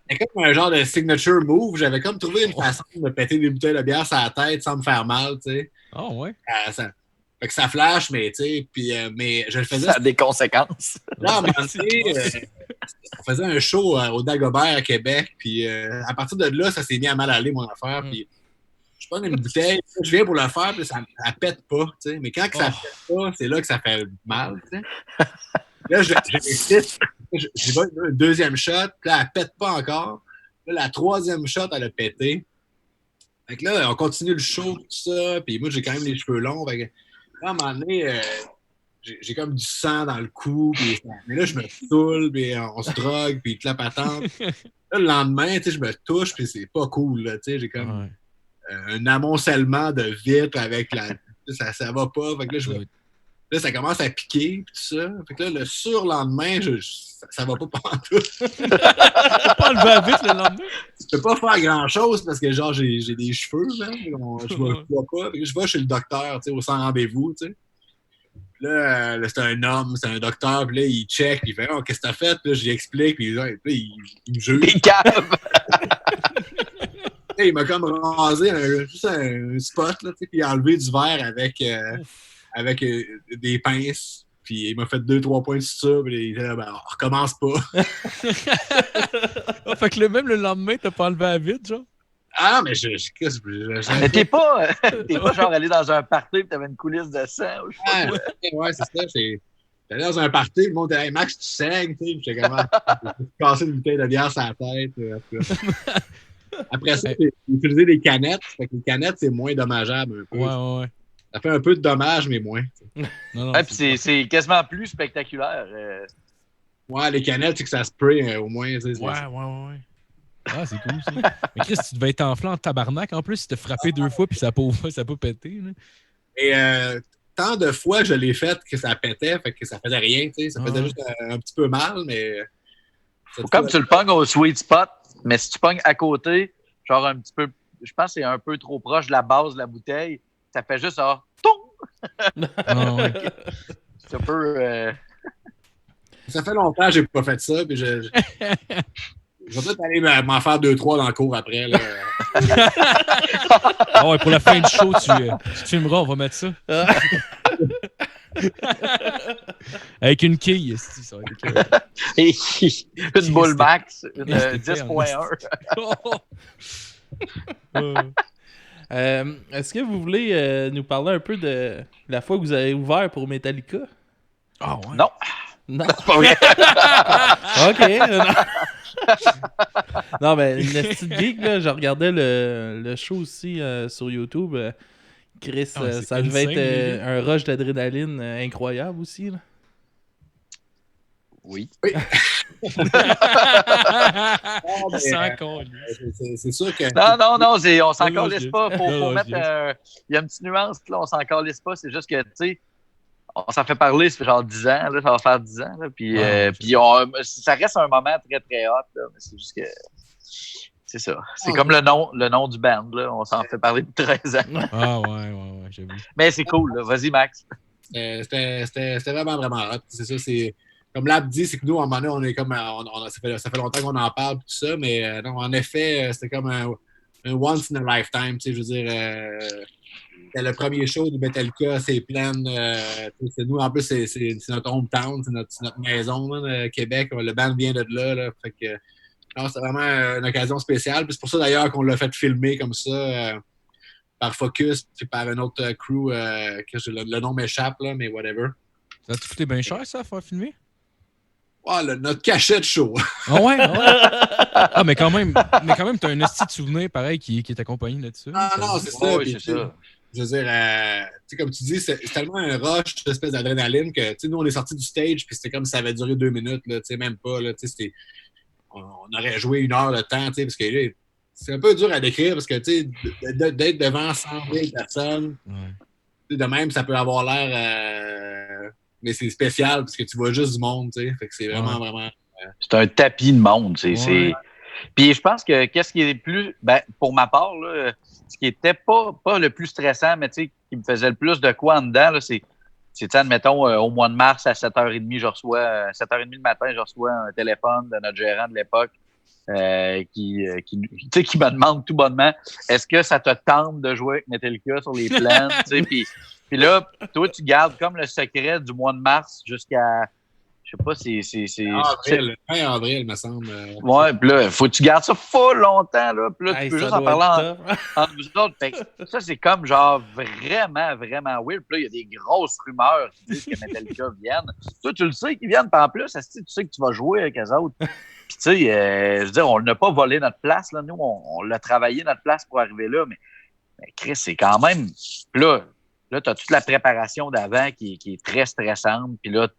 c'est comme un genre de signature move. J'avais comme trouvé une façon de me péter des bouteilles de bière sur la tête sans me faire mal, tu sais. Ah ouais? Fait que ça flash, mais tu sais, puis mais je le faisais. Ça a des conséquences. Là, à un moment donné, on faisait un show au Dagobert à Québec, puis à partir de là, ça s'est mis à mal aller, mon affaire, puis je prends une bouteille, je viens pour le faire, puis ça pète pas, tu sais. Mais quand que ça pète pas, c'est là que ça fait mal, tu sais. Là, j'ai un deuxième shot, puis là, elle pète pas encore. Là, la troisième shot, elle a pété. Fait que là, on continue le show, tout ça, puis moi, j'ai quand même les cheveux longs. Fait que, là, à un moment donné, j'ai comme du sang dans le cou, puis, mais là, je me saoule, puis on se drogue, puis toute la patente. Là, le lendemain, tu sais, je me touche, puis c'est pas cool, là, tu sais, j'ai comme un amoncellement de vitres avec la... Ça va pas, fait que là, là, ça commence à piquer, puis tout ça. Fait que là, le surlendemain, ça va pas pantoute. Tu peux pas enlever la vitre le lendemain? Je peux pas faire grand-chose parce que, genre, j'ai des cheveux, là. Je me vois pas. Je vais chez le docteur, tu sais, au sans rendez-vous, tu sais. Là, c'est un homme, c'est un docteur, puis là, il check, puis il fait « Oh, qu'est-ce que t'as fait? » Puis là, je lui explique, puis là, il me juge. T'es cave! Il m'a comme rasé juste un spot, là, tu sais, puis il a enlevé du verre avec des pinces. Puis il m'a fait 2-3 points de suture, puis il dit ben, on recommence pas. Fait que même le lendemain, t'as pas enlevé la vitre, genre? Ah, mais Mais t'es pas genre allé dans un party et t'avais une coulisse de sang. Ou je sais pas. Ouais, c'est ça. J'étais allé dans un party, le monde était hey, Max, tu saignes, tu sais. J'étais comme casser une bouteille de bière sur la tête. Après ça, j'ai utilisé des canettes. Fait que les canettes, c'est moins dommageable un peu. Ouais. Ça fait un peu de dommage, mais moins. Non, puis c'est quasiment plus spectaculaire. Ouais, les canettes, c'est que ça spray au moins. Ouais. Ah, c'est cool, ça. Mais Chris, tu devais être enflé en tabarnak. En plus, si t'as frappé 2 fois puis ça n'a pas pété. Là. Et tant de fois je l'ai fait que ça pétait, fait que ça faisait rien, tu sais. Ça faisait juste un petit peu mal, mais... Comme tu le pognes au sweet spot, mais si tu pognes à côté, genre un petit peu... Je pense que c'est un peu trop proche de la base de la bouteille. Ça fait juste ça. Ouais. C'est un peu... Ça fait longtemps que j'ai pas fait ça, puis je vais peut-être aller m'en faire 2-3 dans le cours après. Là. Ah ouais, pour la fin du show, tu filmeras, on va mettre ça. Avec une quille, ça va être une boule max, une 10.1. Est-ce que vous voulez nous parler un peu de la fois que vous avez ouvert pour Metallica? Ah ouais. Non. C'est pas vrai. OK. Non, mais une petite geek, là, je regardais le show aussi sur YouTube. Chris, ça devait être un rush d'adrénaline incroyable aussi. Là. Oui. C'est sûr que... Non, on s'en calisse pas. Faut mettre... Il y a une petite nuance, là, on s'en calisse pas. C'est juste que, tu sais, on s'en fait parler, ça fait genre 10 ans, là, ça va faire 10 ans. Là, puis ça reste un moment très, très hot. Là, mais c'est juste que... C'est ça. C'est comme le nom du band. Là, on s'en fait parler depuis 13 ans. Ah ouais, j'avoue. Mais c'est cool. Là. Vas-y, Max. C'était vraiment, vraiment hot. C'est ça, c'est... Comme Lab dit, c'est que nous, à un moment donné, on est comme... ça fait longtemps qu'on en parle, tout ça, mais non, en effet, c'était comme un once in a lifetime, tu sais, je veux dire... C'était le premier show de Metallica, c'est plein. C'est nous, en plus, c'est notre hometown, c'est notre maison, là, Québec. Le band vient de là. Fait que, c'est vraiment une occasion spéciale. Puis c'est pour ça, d'ailleurs, qu'on l'a fait filmer comme ça, par Focus, puis par un autre crew, que le nom m'échappe, là, mais whatever. Ça t'a coûté bien cher, ça, à faire filmer? Ouais, notre cachette show. Ah ouais? Ah, mais quand même, t'as un esti de souvenir pareil qui t'accompagne là-dessus. Ah non, c'est ça. Oui, c'est ça. Je veux dire, comme tu dis, c'est tellement un rush, cette espèce d'adrénaline que, nous, on est sortis du stage, puis c'était comme si ça avait duré 2 minutes, là, même pas, là, on aurait joué 1 heure de temps, parce que là, c'est un peu dur à décrire, parce que, d'être devant 100 000 personnes, de même, ça peut avoir l'air, mais c'est spécial, parce que tu vois juste du monde, fait que c'est vraiment, vraiment... C'est un tapis de monde, Ouais. Puis je pense que qu'est-ce qui est plus... Ben, pour ma part, là, ce qui était pas le plus stressant, mais qui me faisait le plus de quoi en dedans, là, c'est admettons, au mois de mars, à 7h30, 7h30 le matin, je reçois un téléphone de notre gérant de l'époque qui me demande tout bonnement, est-ce que ça te tente de jouer avec Metallica sur les plaines? Puis là, toi, tu gardes comme le secret du mois de mars jusqu'à Je sais pas si c'est. Fin avril, me semble. Ouais, puis là, faut que tu gardes ça full longtemps, là. Puis là, tu Hey, peux ça juste en doit parler être tough. entre vous autres. Fait que ça, c'est comme genre vraiment, vraiment weird. Puis là, il y a des grosses rumeurs qui disent que Metallica viennent. Toi, tu le sais qu'ils viennent, puis en plus, tu sais que tu vas jouer avec eux autres. Puis tu sais, je veux dire, on n'a pas volé notre place, là. Nous, on l'a travaillé notre place pour arriver là, mais Chris, c'est quand même. Puis là, tu as toute la préparation d'avant qui est très stressante. Puis là,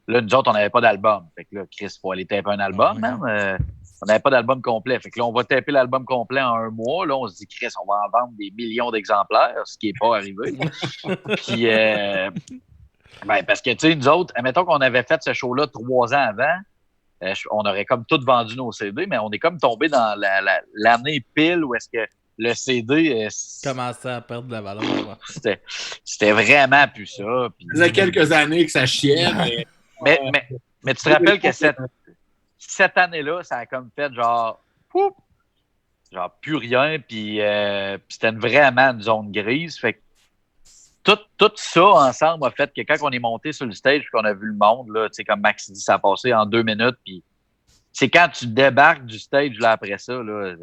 nous autres, on n'avait pas d'album. Fait que là, Chris, il faut aller taper un album, man. On n'avait pas d'album complet. Fait que là, on va taper l'album complet en 1 mois. Là, on se dit, Chris, on va en vendre des millions d'exemplaires, ce qui n'est pas arrivé. Puis, parce que, tu sais, nous autres, admettons qu'on avait fait ce show-là 3 ans avant, on aurait comme tout vendu nos CD, mais on est comme tombé dans l'année pile où est-ce que le CD Commençait à perdre de la valeur. c'était vraiment plus ça. Puis, ça faisait quelques années que ça chiait, mais tu te rappelles que cette année-là, ça a comme fait genre plus rien, puis c'était vraiment une zone grise. Fait que tout ça ensemble a fait que quand on est monté sur le stage et qu'on a vu le monde, là, comme Max dit, ça a passé en 2 minutes, puis c'est quand tu débarques du stage là, après ça, là,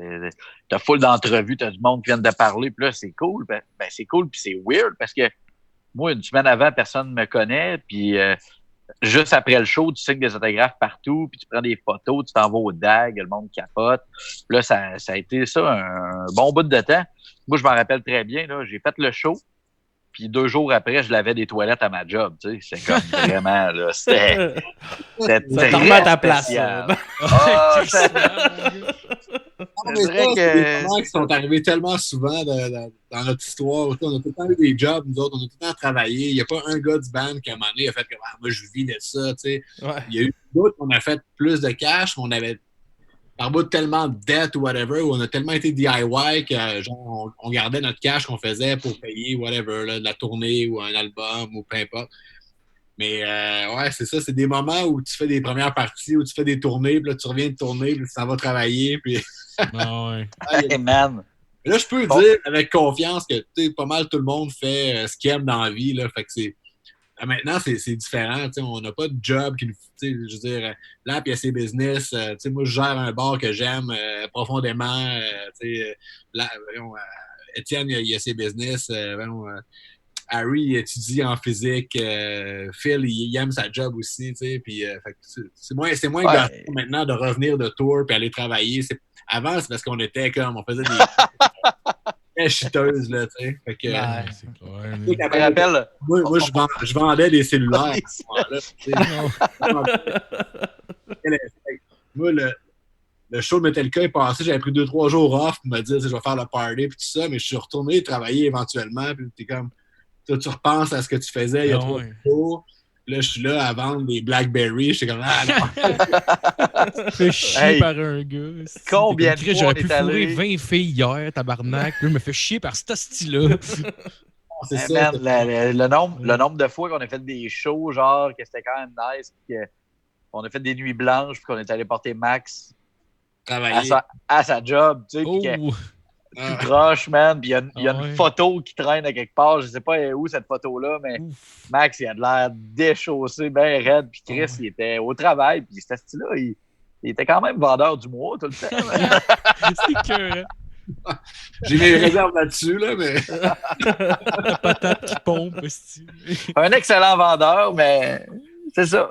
t'as full d'entrevues, t'as du monde qui vient de parler, puis là, c'est cool. Ben, c'est cool, puis c'est weird, parce que moi, une semaine avant, personne ne me connaît, puis juste après le show, tu signes des autographes partout, puis tu prends des photos, tu t'en vas au DAG, le monde capote. Puis là, ça a été ça un bon bout de temps. Moi, je m'en rappelle très bien, là, j'ai fait le show, puis 2 jours après, je lavais des toilettes à ma job, tu sais. C'est comme vraiment, là, c'était Ça très te remet à ta place. spécial. c'est vrai des moments qui sont arrivés tellement souvent dans notre histoire. On a tout le temps eu des jobs, nous autres, on a tout le temps travaillé. Il n'y a pas un gars du band qui, à un moment donné, a fait que moi, je vis de ça, tu sais. Ouais. Il y a eu d'autres qu'on a fait plus de cash, mais on avait par bout de tellement de dettes ou whatever, où on a tellement été DIY que genre, on gardait notre cash qu'on faisait pour payer whatever, là, de la tournée ou un album ou peu importe. Mais ouais, c'est ça, c'est des moments où tu fais des premières parties, où tu fais des tournées, puis là, tu reviens de tourner, puis tu s'en vas travailler, puis... Ouais. Hey, man. Là, je peux dire avec confiance que pas mal tout le monde fait ce qu'il aime dans la vie, là, fait que c'est... Maintenant, c'est différent. On n'a pas de job qui nous. Je veux dire, là, puis il y a ses business. Moi, je gère un bar que j'aime profondément. Étienne, il a ses business. Harry, il étudie en physique. Phil, il aime sa job aussi. Puis, c'est moins gossant maintenant de revenir de tour puis aller travailler. Avant, c'est parce qu'on était comme. On faisait des. Très chiteuses, là, tu sais. Fait que. C'est clair. Rappelle. Moi, je vendais des cellulaires à ce moment-là. Moi, le show de Metallica est passé, j'avais pris 2-3 jours off pour me dire, je vais faire le party et tout ça, mais je suis retourné travailler éventuellement, puis t'es comme, toi, tu repenses à ce que tu faisais il y a 3 jours. Là, je suis là à vendre des Blackberry. Je suis comme, non. Fais chier par un gars. Combien de fois j'aurais pu fourrer 20 filles hier, tabarnak. Puis là, je me fais chier par ce style-là. C'est ça. Le nombre de fois qu'on a fait des shows, genre, que c'était quand même nice, puis qu'on a fait des nuits blanches, puis qu'on est allé porter Max à sa job, tu sais, tout croche, man. Puis il y a une photo qui traîne à quelque part. Je sais pas où cette photo-là, mais Max, il a de l'air déchaussé, bien raide. Puis Chris, il était au travail. Puis ce style-là, il était quand même vendeur du mois tout le temps. C'est que... J'ai mes réserves là-dessus, là, mais... La patate qui pompe, aussi. Un excellent vendeur, mais c'est ça.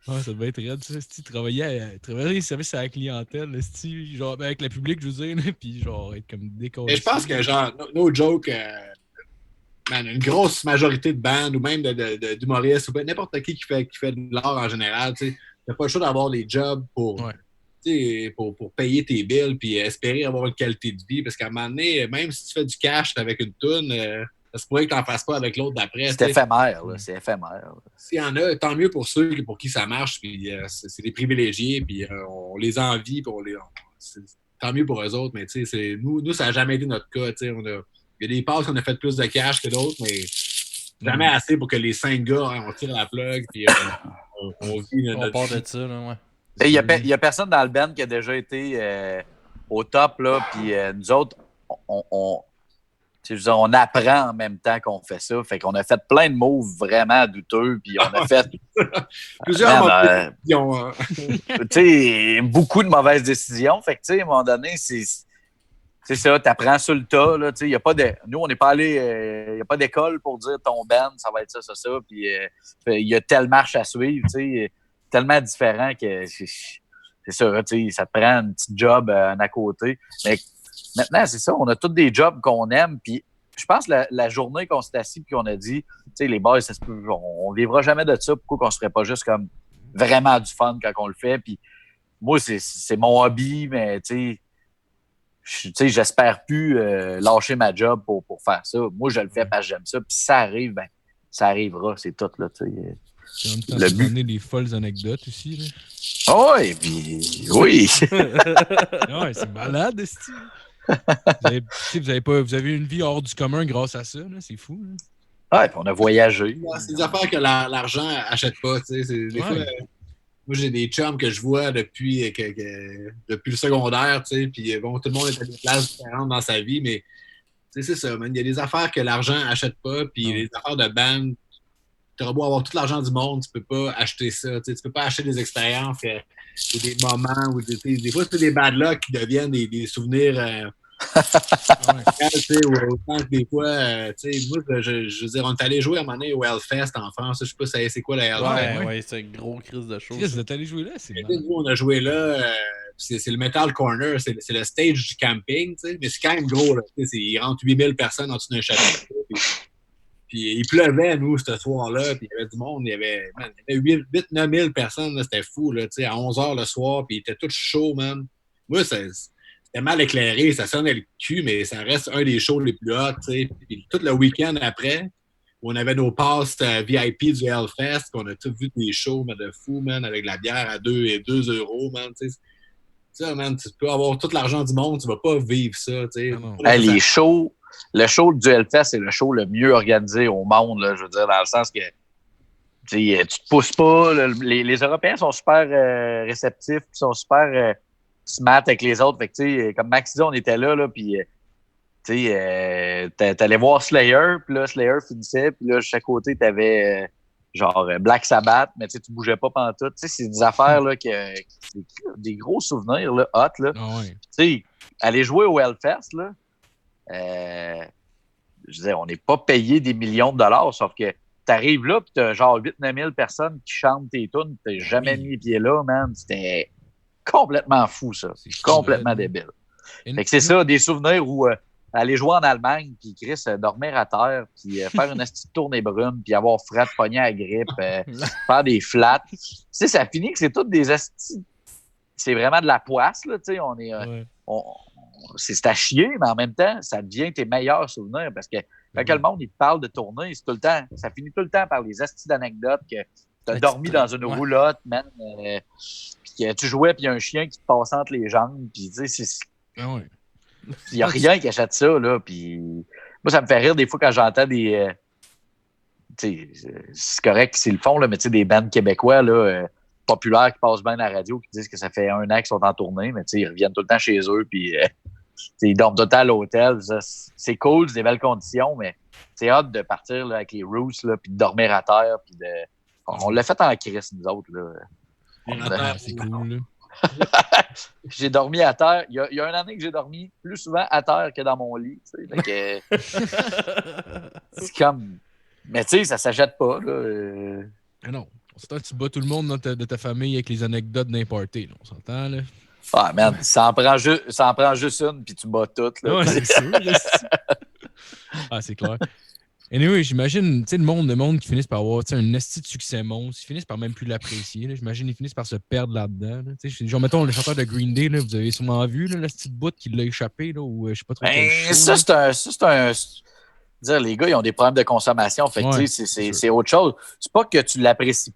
Ah, ça devait être raide, ça. Travailler les services à la clientèle, genre, avec le public, je veux dire, puis genre, être comme décollé. Mais je pense que, genre, no joke, man, une grosse majorité de bandes ou même d'humoristes, ou n'importe qui fait de l'art en général, tu sais, t'as pas le choix d'avoir des jobs pour payer tes bills puis espérer avoir une qualité de vie. Parce qu'à un moment donné, même si tu fais du cash avec une toune, ça se pourrait que tu n'en fasses pas avec l'autre d'après. C'est éphémère, là. C'est éphémère. S'il y en a, tant mieux pour ceux pour qui ça marche. Puis c'est des privilégiés. Puis on les envie. Puis tant mieux pour eux autres. Mais nous, ça n'a jamais été notre cas. Il y a des passes qu'on a fait plus de cash que d'autres, mais jamais assez pour que les 5 gars, on tire la plug. Puis on vit on part de ça, là, ouais. Il y a personne dans le band qui a déjà été au top, là. Puis nous autres, je veux dire, on apprend en même temps qu'on fait ça. Fait qu'on a fait plein de moves vraiment douteux, puis on a fait Plusieurs mauvaises décisions. beaucoup de mauvaises décisions. Fait que, à un moment donné, c'est ça, t'apprends sur le tas. Là, y a pas de, nous, on n'est pas allé. Il n'y a pas d'école pour dire ton band, ça va être ça. Puis il y a telle marche à suivre, tellement différent que c'est ça, ça te prend un petit job à côté. Mais maintenant, c'est ça, on a tous des jobs qu'on aime. Puis je pense que la journée qu'on s'est assis et qu'on a dit, les boys, on ne vivra jamais de ça. Pourquoi qu'on ne se ferait pas juste comme vraiment du fun quand on le fait? Puis moi, c'est mon hobby, mais j'espère plus lâcher ma job pour faire ça. Moi, je le fais parce que j'aime ça. Puis si ça arrive, ben ça arrivera. C'est tout, là, En même temps, le but. Des folles anecdotes aussi, là. Oh, et puis, oui. Ouais, c'est malade, vous avez une vie hors du commun grâce à ça, là. C'est fou, là. Ouais, puis on a voyagé. C'est des affaires que l'argent achète pas, Des fois, moi, j'ai des chums que je vois depuis le secondaire, puis bon, tout le monde est à des places différentes dans sa vie, mais c'est ça, man. Il y a des affaires que l'argent achète pas, puis les affaires de band, tu auras beau avoir tout l'argent du monde, tu peux pas acheter ça. Tu peux pas acheter des expériences ou des moments ou des fois, c'est des bad luck qui deviennent des souvenirs. Autant que des fois, moi, je veux dire, on est allé jouer à un moment donné au Hellfest en France. Je sais pas c'est quoi la Hellfest. Ouais, c'est un gros crise de show. Vous êtes allé jouer là, c'est nous, on a joué là. C'est le Metal Corner, c'est le stage du camping, mais c'est quand même gros. Là, il rentre 8000 personnes en dessous d'un château. Puis il pleuvait, nous, ce soir-là, puis il y avait du monde, il y avait 8-9 000 personnes, c'était fou, là, à 11 h le soir, puis il était tout chaud, man. Moi, c'était mal éclairé, ça sonnait le cul, mais ça reste un des shows les plus hot, Puis tout le week-end après, on avait nos passes VIP du Hellfest, qu'on a tous vu des shows, mais de fou, man, avec la bière à 2 euros, man, Ça, man, tu peux avoir tout l'argent du monde, tu vas pas vivre ça, les shows... Le show du Hellfest, c'est le show le mieux organisé au monde, là, je veux dire, dans le sens que tu te pousses pas. Là, les Européens sont super réceptifs, sont super smart avec les autres. Fait que, comme Max dit, on était là puis t'allais voir Slayer, puis là, Slayer finissait, puis là, de chaque côté, t'avais genre Black Sabbath, mais tu bougeais pas pantoute. C'est des affaires là, des gros souvenirs là, hot. Là. Oh, ouais. Aller jouer au Hellfest, là, je disais, on n'est pas payé des millions de dollars, sauf que t'arrives là, pis t'as genre 8-9 000 personnes qui chantent tes tunes, t'as jamais mis les pieds là, man. C'était complètement fou, ça. C'est complètement débile. Fait que c'est ça, des souvenirs où aller jouer en Allemagne, puis Chris, dormir à terre, puis faire une petite tournée brune, puis avoir fret, pogner à la grippe, faire des flats. Ça finit que c'est toutes des astis. C'est vraiment de la poisse, là, tu sais. On est... c'est à chier, mais en même temps, ça devient tes meilleurs souvenirs parce que quand le monde il te parle de tournée, c'est tout le temps, ça finit tout le temps par les astis d'anecdotes que tu as dormi dans une roulotte, man, puis que tu jouais, puis il y a un chien qui te passe entre les jambes, puis tu sais, il n'y a rien qui achète ça, là, puis moi, ça me fait rire des fois quand j'entends des... c'est correct s'ils le font, là, mais tu sais, des bands québécois, là... populaires qui passent bien à la radio, qui disent que ça fait 1 an qu'ils sont en tournée, mais ils reviennent tout le temps chez eux, puis ils dorment tout le temps à l'hôtel. C'est cool, c'est des belles conditions, mais c'est hâte de partir là, avec les Roots, puis de dormir à terre. Puis on l'a fait en crise, nous autres. Là. C'est cool. Là. J'ai dormi à terre. Il y a une année que j'ai dormi plus souvent à terre que dans mon lit. C'est comme... Mais tu sais, ça s'achète pas. Là. Non. On s'entend que tu bats tout le monde de ta famille avec les anecdotes d'un party. On s'entend, là? Ah, man, ça en prend juste une, puis tu bats toutes. Là. Ouais, c'est sûr. C'est clair. Anyway, j'imagine, tu sais, le monde qui finissent par avoir un esti de succès monstre, ils finissent par même plus l'apprécier. Là. J'imagine qu'ils finissent par se perdre là-dedans. Là. Genre, mettons, le chanteur de Green Day, là, vous avez sûrement vu la petite bout qui l'a échappé, là, ou je sais pas trop. C'est un dire, les gars, ils ont des problèmes de consommation. Fait que, c'est autre chose. C'est pas que tu l'apprécies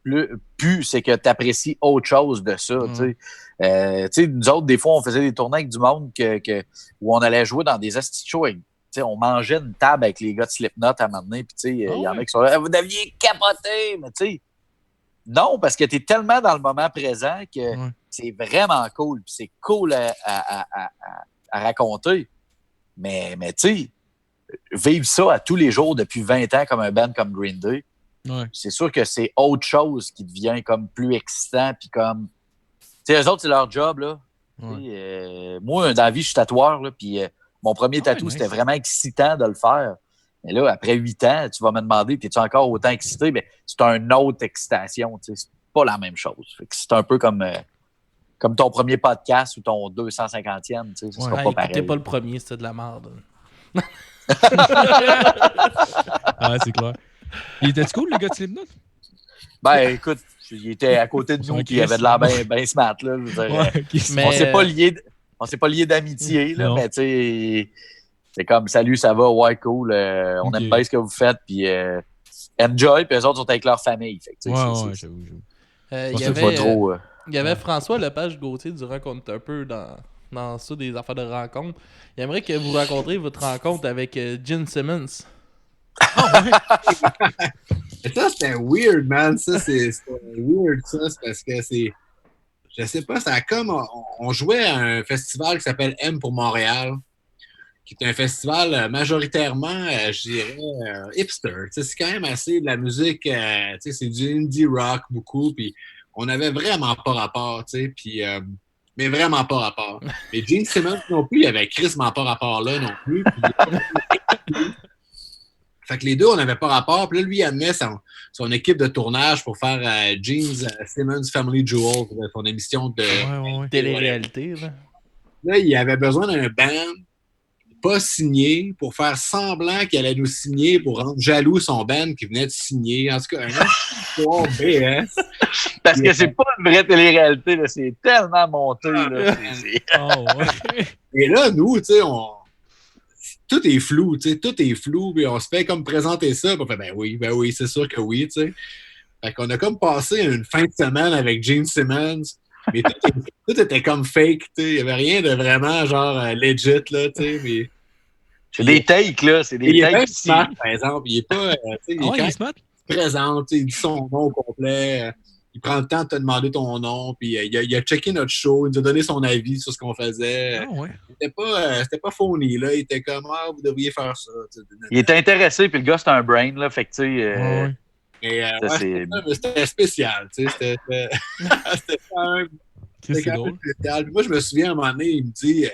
plus, c'est que tu apprécies autre chose de ça. Nous autres, des fois, on faisait des tournées avec du monde où on allait jouer dans des asti shows. On mangeait une table avec les gars de Slipknot à un moment donné. Puis, il y en a qui sont là, vous deviez capoter. Mais, tu sais, non, parce que tu es tellement dans le moment présent que c'est vraiment cool. Puis, c'est cool à raconter. Mais tu sais, vivre ça à tous les jours depuis 20 ans comme un band comme Green Day, Ouais. c'est sûr que c'est autre chose qui devient comme plus excitant. Puis comme, tu sais, eux autres, c'est leur job, là. Ouais. Moi, dans la vie, je suis tatoueur, là, puis mon premier tatou, nice. c'était vraiment excitant de le faire. Mais là, après 8 ans, tu vas me demander, es-tu encore autant excité? Mais c'est une autre excitation, tu sais. C'est pas la même chose. Fait que c'est un peu comme ton premier podcast ou ton 250e, tu sais. Ça sera pas Écoutez pareil. pas le premier, c'était de la merde. Ah, c'est clair. Il était cool, le gars de Slipknot? Ben, écoute, il était à côté de Son nous, puis il avait de l'air bien smart, là. Je veux dire, Ouais, ok, Mais- on s'est pas lié d'amitié, là, Non. mais tu sais, c'est comme, salut, ça va, ouais, cool, on Ok. aime bien ce que vous faites, puis enjoy, puis eux autres sont avec leur famille. Fait que, tu sais, Ouais, c'est j'avoue. Il y c'est pas avait, trop... il y avait François Lepage-Gauthier, durant qu'on était un peu dans ça, des affaires de rencontres. Il aimerait que vous raconteriez votre rencontre avec Gene Simmons. Et ça, c'était weird, man. Ça, c'était weird, ça. C'est parce que c'est. Je sais pas, ça a comme. On jouait à un festival qui s'appelle M pour Montréal, qui est un festival majoritairement, je dirais, hipster. Tu sais, c'est quand même assez de la musique. Tu sais, c'est du indie rock beaucoup. Puis on avait vraiment pas rapport, tu sais. Puis. Mais vraiment pas rapport. Mais Gene Simmons non plus, il avait crissement pas rapport là non plus. Puis, fait que les deux, on n'avait pas rapport. Puis là, lui, il amenait son équipe de tournage pour faire Gene Simmons Family Jewel, son émission de Ouais. Télé-réalité, là. Là, il avait besoin d'un band pas signé pour faire semblant qu'il allait nous signer pour rendre jaloux son band qui venait de signer. En tout cas, un histoire BS. Parce que c'est pas une vraie télé-réalité, là. C'est tellement monté, là. Oh, ouais. Et là, nous, tu sais, tout est flou, tu sais, tout est flou, puis on se fait comme présenter ça, puis on fait, ben oui, c'est sûr que oui, tu sais. Fait qu'on a comme passé une fin de semaine avec Gene Simmons, mais tout était comme fake, tu sais, il y avait rien de vraiment, genre, legit, là, tu sais, mais... C'est des takes, là. C'est des Il est bien takes ici. smart, par exemple, il est pas, tu sais, il est Ah ouais, quand il est même smart? présent, tu sais, il dit son nom au complet, il prend le temps de te demander ton nom, puis il a checké notre show, il nous a donné son avis sur ce qu'on faisait. Ah ouais. C'était pas phony, là. Il était comme, vous devriez faire ça. Il était intéressé, puis le gars, c'est un brain, là. Fait que, tu sais... Ouais. Mais Ça, c'est- c'était spécial, tu sais. C'était quand même, C'est drôle. spécial. Puis moi, je me souviens, à un moment donné, il me dit,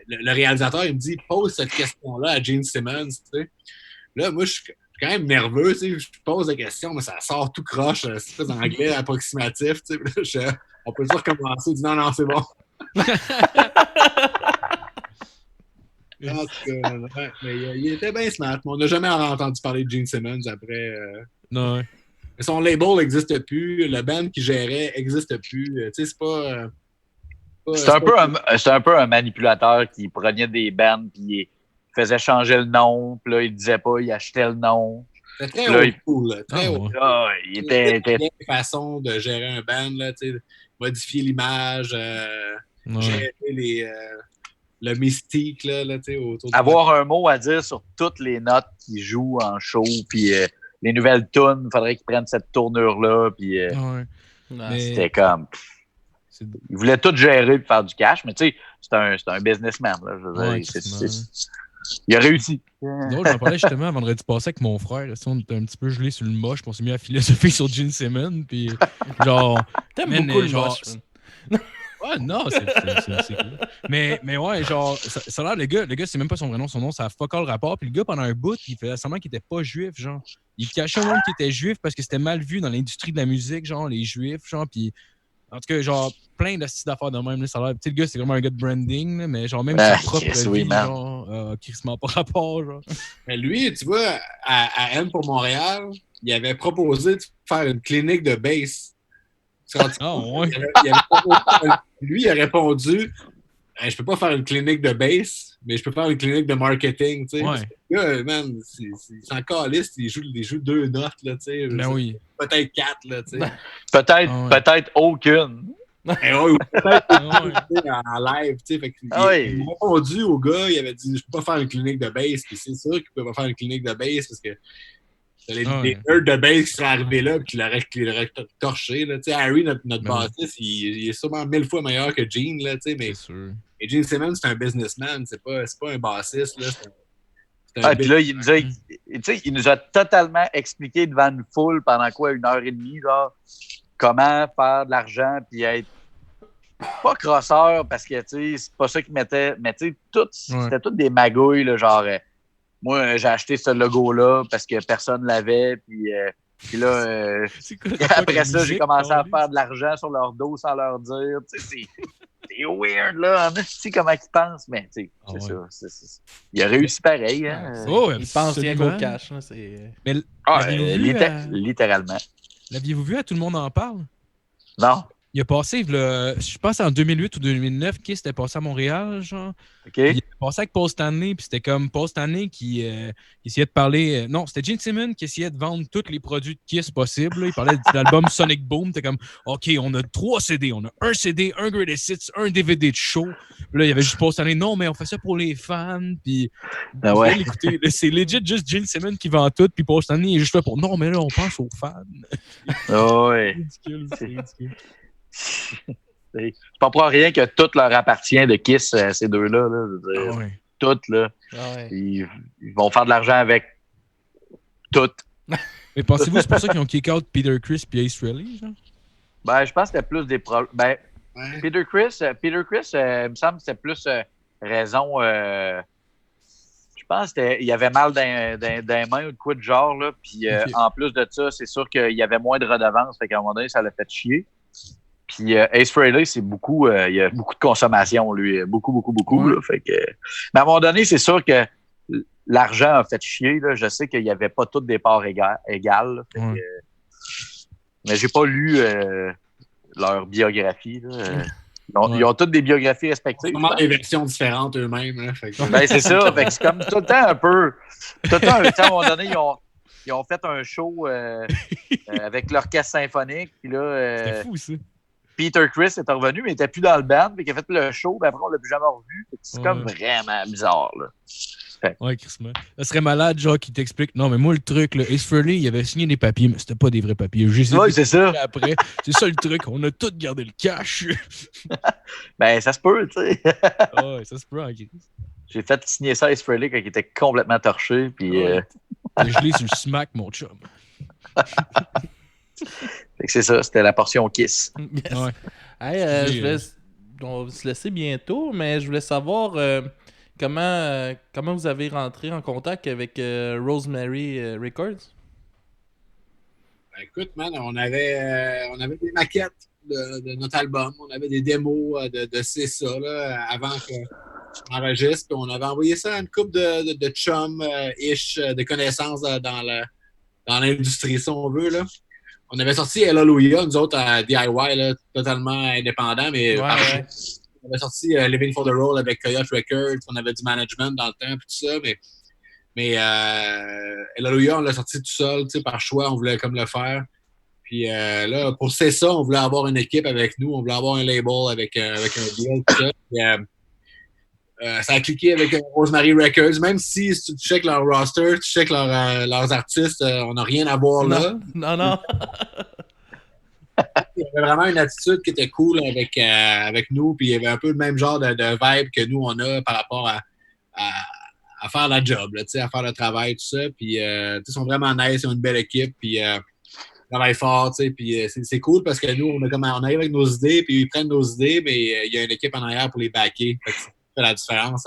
le réalisateur, il me dit, pose cette question-là à Gene Simmons, tu sais. Là, moi, je suis quand même nerveux, tu sais. Je pose la question, mais ça sort tout croche. C'est très anglais approximatif, tu sais. Là, on peut toujours recommencer. Il dit, non, c'est bon. En tout cas, ouais, mais il était bien smart. Mais on n'a jamais entendu parler de Gene Simmons après. Non, ouais. Mais son label n'existe plus. Le band qu'il gérait n'existe plus. Tu sais, c'est pas. C'est un peu un manipulateur qui prenait des bands, puis il faisait changer le nom, puis là, il disait pas, il achetait le nom. C'était très Là, old school. Là, très Ah, old ouais. Ah, il était... Une façon de gérer un band, là, tu sais, modifier l'image, Ouais. gérer le mystique là, tu sais, autour de Avoir un mot à dire sur toutes les notes qu'il joue en show, puis les nouvelles tunes, il faudrait qu'il prenne cette tournure-là, puis Ouais. Ouais. Mais- c'était comme... C'est- Il voulait tout gérer et faire du cash, mais tu sais, c'est un businessman. Là, je veux dire, Ouais, il a réussi. C'est drôle, j'en parlais justement vendredi passé avec mon frère. Là, on était un petit peu gelé sur le moche, puis on s'est mis à philosopher sur Gene Simmons, puis genre... T'aimes Man, beaucoup le genre, moche, man. Ouais, non, c'est cool. Mais ouais, genre, ça a l'air, le gars, c'est même pas son vrai nom, son nom, ça a fuck all rapport. Puis le gars, pendant un bout, il faisait semblant qu'il était pas juif, genre. Il cachait au monde qu'il était juif parce que c'était mal vu dans l'industrie de la musique, genre, les juifs, genre. Puis, en tout cas, genre, plein de styles d'affaires de même, là, ça a l'air. Tu sais, le gars, c'est vraiment un gars de branding, là, mais genre, même sa propre Chris, vie, oui, man. genre, crissement pas rapport, genre. Mais lui, tu vois, à M pour Montréal, il avait proposé de faire une clinique de bass. Ah, ouais. Lui, il a répondu je peux pas faire une clinique de bass, mais je peux faire une clinique de marketing. Tu sais. Ouais. Le gars, man, c'est encore liste, il joue 2 notes. Là, tu sais. Ben oui. Peut-être 4. Là, tu sais. Peut-être aucune. Mais ouais, ou peut-être Ah, ouais. tu sais, en live. Tu sais. Fait que Ah oui. il a répondu au gars, il avait dit je peux pas faire une clinique de bass. Puis c'est sûr qu'il peut pas faire une clinique de bass parce que les nerds de base qui seraient arrivés là et qui l'auraient torché. Là. Harry, notre bassiste, il est sûrement 1000 fois meilleur que Gene. Là, mais C'est sûr. Gene Simmons, c'est un businessman. C'est pas un bassiste. Là. Puis là, il nous a totalement expliqué devant une foule pendant quoi, 1h30, genre, comment faire de l'argent puis être pas crosseur parce que, tu sais, c'est pas ça qu'il mettait, mais tu sais, c'était toutes des magouilles, là, genre, moi, j'ai acheté ce logo-là parce que personne l'avait, puis là, après ça, j'ai commencé à faire de l'argent sur leur dos sans leur dire, tu sais, c'est weird, là, tu sais comment ils pensent, mais tu sais, c'est ça. Il a réussi pareil, hein. Il pense rien qu'au cash, là, c'est... Mais littéralement. L'aviez-vous vu à Tout le monde en parle? Non. Il a passé, je pense en 2008 ou 2009, Kiss était passé à Montréal, genre. OK. Il est passé avec Paul Stanley, puis c'était comme Paul Stanley qui essayait de parler... non, c'était Gene Simmons qui essayait de vendre tous les produits de Kiss possibles. Là. Il parlait de l'album Sonic Boom. C'était comme, OK, on a 3 CD. On a un CD, un Greatest Hits, un DVD de show. Puis là, il y avait juste Paul Stanley. Non, mais on fait ça pour les fans. Puis, écoutez, c'est legit juste Gene Simmons qui vend tout. Puis Paul Stanley est juste là pour, non, mais là, on pense aux fans. Ouais. C'est ridicule. C'est pas pour rien que tout leur appartient de Kiss, ces deux-là. Là, je veux dire, tout, là. Ils vont faire de l'argent avec tout. Mais pensez-vous que c'est pour ça qu'ils ont kick out Peter Criss et Ace Frehley, genre? Ben, je pense que c'était plus des problèmes. Ben, Peter Criss, il me semble que c'était plus raison. Je pense qu'il y avait mal dans les mains ou de quoi de genre, là. Puis en plus de ça, c'est sûr qu'il y avait moins de redevances. Fait qu'à un moment donné, ça l'a fait chier. Puis Ace Frehley, c'est beaucoup, il y a beaucoup de consommation, lui. Beaucoup. Là, fait que... Mais à un moment donné, c'est sûr que l'argent a fait chier. Là. Je sais qu'il n'y avait pas toutes des parts égales. Là, fait que... Mais j'ai pas lu leur biographie. Là. Ils ont toutes des biographies respectives. Vraiment des versions différentes eux-mêmes. Là, fait que... Ben, c'est ça. Fait que c'est comme tout le temps un peu... Tout le temps, à un moment donné, ils ont fait un show avec l'orchestre symphonique. Puis là... C'était fou, ça. Peter Criss est revenu, mais il n'était plus dans le band, puis il a fait le show, puis après, on ne l'a plus jamais revu. C'est comme vraiment bizarre, là. Ouais, Chris, ça serait malade, genre, qui t'explique. Non, mais moi, le truc, là, Ace Frehley, il avait signé des papiers, mais c'était pas des vrais papiers. Oui, c'est ça. Après, c'est ça le truc. On a tous gardé le cash. Ben, ça se peut, tu sais. Ouais, ça se peut, en Chris. J'ai fait signer ça à Ace Frehley quand il était complètement torché, puis... Je l'ai sur le smack, mon chum. Fait que c'est ça, c'était la portion Kiss. Yes. Ouais. Hey, on va se laisser bientôt, mais je voulais savoir comment vous avez rentré en contact avec Rosemary Records? Ben, écoute, man, on avait des maquettes de notre album, on avait des démos de C'est ça là, avant qu'on enregistre, puis on avait envoyé ça à une couple de chums-ish, de connaissances dans l'industrie, si on veut, là. On avait sorti Hallelujah, nous autres, à DIY, là, totalement indépendants, mais on avait sorti Living for the Role avec Coyote Records, on avait du management dans le temps, puis tout ça, mais Hallelujah, on l'a sorti tout seul, tu sais, par choix, on voulait comme le faire. Puis là, pour C'est ça, on voulait avoir une équipe avec nous, on voulait avoir un label avec un deal, tout ça. Puis, ça a cliqué avec Rosemary Records, même si tu checkes leur roster, tu checkes leurs artistes, on n'a rien à voir là. Non. Il y avait vraiment une attitude qui était cool avec nous, puis il y avait un peu le même genre de vibe que nous, on a par rapport à faire la job, là, à faire le travail, tout ça. Puis ils sont vraiment nice, ils ont une belle équipe, puis ils travaillent fort, puis c'est cool parce que nous, on arrive avec nos idées, puis ils prennent nos idées, mais il y a une équipe en arrière pour les backer. Fait que fait la différence.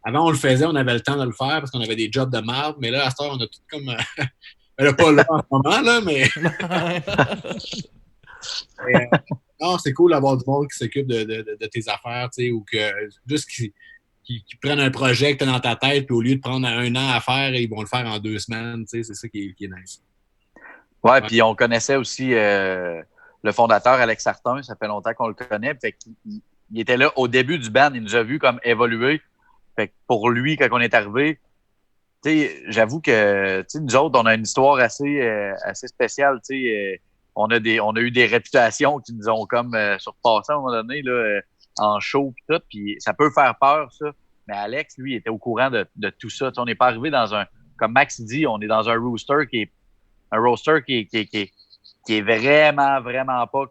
Avant, on le faisait, on avait le temps de le faire parce qu'on avait des jobs de marde, mais là, à cette heure, on a tout comme... pas là en ce moment, là, mais... non, c'est cool d'avoir du monde qui s'occupe de tes affaires, tu sais, ou que juste qui prennent un projet que tu as dans ta tête, puis au lieu de prendre 1 an à faire, ils vont le faire en 2 semaines, tu sais, c'est ça qui est nice. Ouais, puis on connaissait aussi le fondateur, Alex Sartin, ça fait longtemps qu'on le connaît, fait qu'il était là au début du band, il nous a vu comme évoluer. Fait que pour lui, quand on est arrivé, tu sais, j'avoue que tu sais, nous autres, on a une histoire assez spéciale. Tu sais, on a eu des réputations qui nous ont comme surpassé à un moment donné là, en show pis tout. Puis ça peut faire peur, ça. Mais Alex, lui, était au courant de tout ça. Tu sais, on n'est pas arrivé dans comme Max dit, on est dans un roster qui est vraiment, vraiment pas.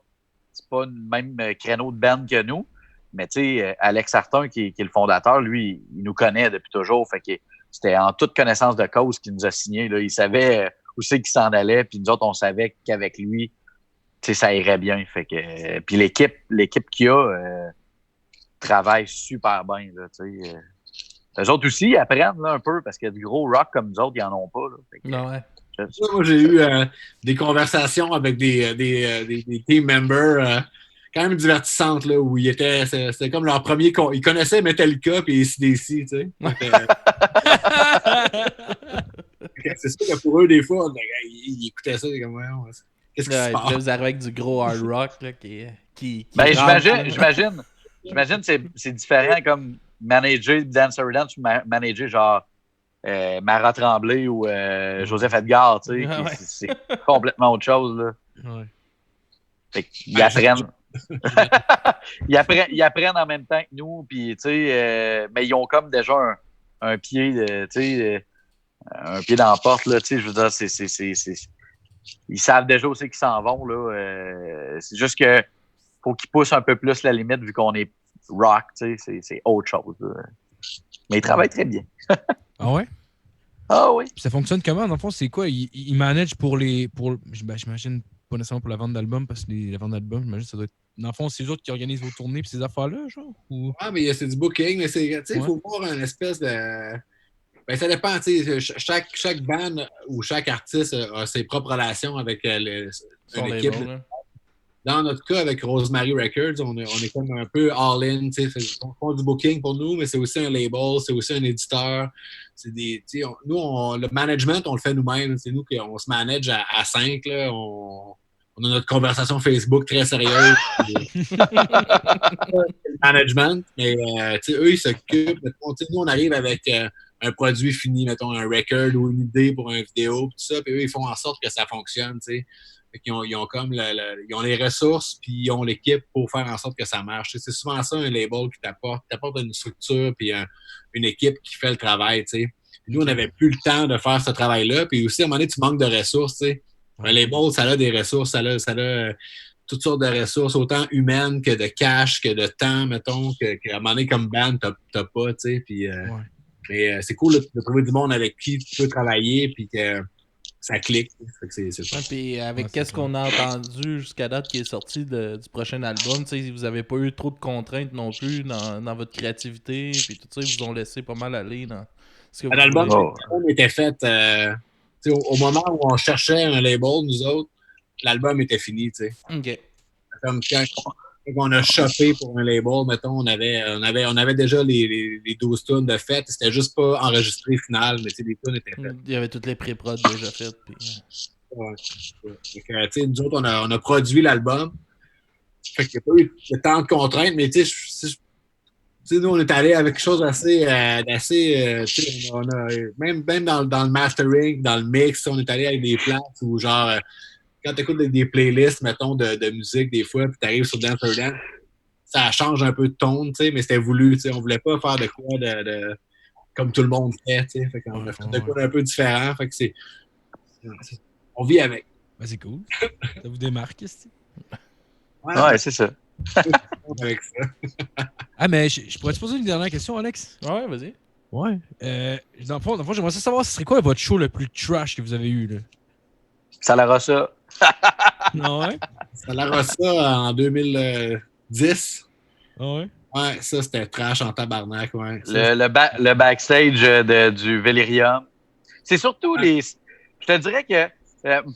C'est pas le même créneau de band que nous. Mais tu sais, Alex Sartin, qui est le fondateur, lui, il nous connaît depuis toujours. Fait qu'il c'était en toute connaissance de cause qu'il nous a signé. Là. Il savait où c'est qu'il s'en allait, puis nous autres, on savait qu'avec lui, ça irait bien. Fait que, puis l'équipe qu'il y a travaille super bien. Là, eux autres aussi, ils apprennent là, un peu, parce qu'il y a du gros rock comme nous autres, ils en ont pas. Là. Fait que, ouais. Moi, j'ai eu des conversations avec des team members quand même divertissantes, là, où c'était comme leur premier... Ils connaissaient Metallica et AC/DC, tu sais. C'est sûr que pour eux, des fois, ils écoutaient ça, comme, qu'est-ce qui se passe? Là, vous arrivez avec du gros hard rock là, qui ben, rentre, j'imagine c'est différent comme manager Dancer Dance ou manager genre Marat Tremblay ou Joseph Edgar, tu sais, c'est complètement autre chose, là. Ouais. Fait qu'ils apprennent. ils apprennent en même temps que nous, puis tu sais, mais ils ont comme déjà un pied, tu sais, un pied dans la porte, là, tu sais, je veux dire, ils savent déjà aussi qu'ils s'en vont, là. C'est juste que faut qu'ils poussent un peu plus la limite vu qu'on est rock, tu sais, c'est autre chose, là. Mais ils travaillent très bien. Ah ouais? Ah oui. Puis ça fonctionne comment? Dans le fond, c'est quoi? Ils managent j'imagine pas nécessairement pour la vente d'albums, parce que la vente d'albums, j'imagine ça doit être. Dans le fond, c'est eux autres qui organisent vos tournées et ces affaires-là, genre? Ou... Ah, mais c'est du booking, mais il faut voir une espèce de. Ben, ça dépend, tu sais. Chaque band ou chaque artiste a ses propres relations avec une équipe. Dans notre cas, avec Rosemary Records, on est comme un peu all-in. On fait du booking pour nous, mais c'est aussi un label, c'est aussi un éditeur. Nous, le management, on le fait nous-mêmes. C'est nous qu'on se manage à 5. Là. On a notre conversation Facebook très sérieuse. Le management, mais eux, ils s'occupent. Nous, on arrive avec un produit fini, mettons un record ou une idée pour une vidéo, tout ça, puis eux, ils font en sorte que ça fonctionne. T'sais. Ils ont comme ils ont les ressources puis ils ont l'équipe pour faire en sorte que ça marche. C'est souvent ça un label qui t'apporte une structure puis une équipe qui fait le travail. T'sais. Nous, on n'avait plus le temps de faire ce travail-là. Puis aussi, à un moment donné, tu manques de ressources. T'sais. Un label, ça a des ressources, ça a toutes sortes de ressources, autant humaines que de cash, que de temps, mettons, qu'à un moment donné, comme band, t'as pas. Puis, mais c'est cool de trouver du monde avec qui tu peux travailler puis que ça clique. Puis avec qu'est-ce qu'on a entendu jusqu'à date qui est sorti du prochain album, vous n'avez pas eu trop de contraintes non plus dans votre créativité, puis tout ça, ils vous ont laissé pas mal aller dans ce que vous l'album était fait au moment où on cherchait un label, nous autres, l'album était fini. OK. Comme quand on a chopé pour un label, mettons, on avait déjà les 12 tunes de fait. C'était juste pas enregistré final, mais les tunes étaient faites. Il y avait toutes les pré-prods déjà faites. Puis... Ouais. Nous autres, on a produit l'album. Fait qu'il n'y a pas eu de tant de contraintes, mais nous, on est allé avec quelque chose d'assez on a, même dans le mastering, dans le mix, on est allé avec des places où genre quand tu écoutes des playlists, mettons, de musique des fois, puis tu arrives sur Dance or Dance, ça change un peu de ton, mais c'était voulu. On voulait pas faire de quoi de comme tout le monde fait. Fait qu'on a fait de quoi d'un peu différent. Fait que on vit avec. Ben, c'est cool. Ça vous démarque, c'est Ouais, c'est ça. Avec ça. Ah, mais je pourrais te poser une dernière question, Alex? Ouais, vas-y. Ouais. Dans le fond, j'aimerais savoir, ce serait quoi votre show le plus trash que vous avez eu, là? Ça l'aura ça. Non, ouais? Ça l'aura ça en 2010. Ah ouais? Ouais, ça, c'était trash en tabarnak, ouais. Le backstage du Vélirium. C'est surtout les... Je te dirais que,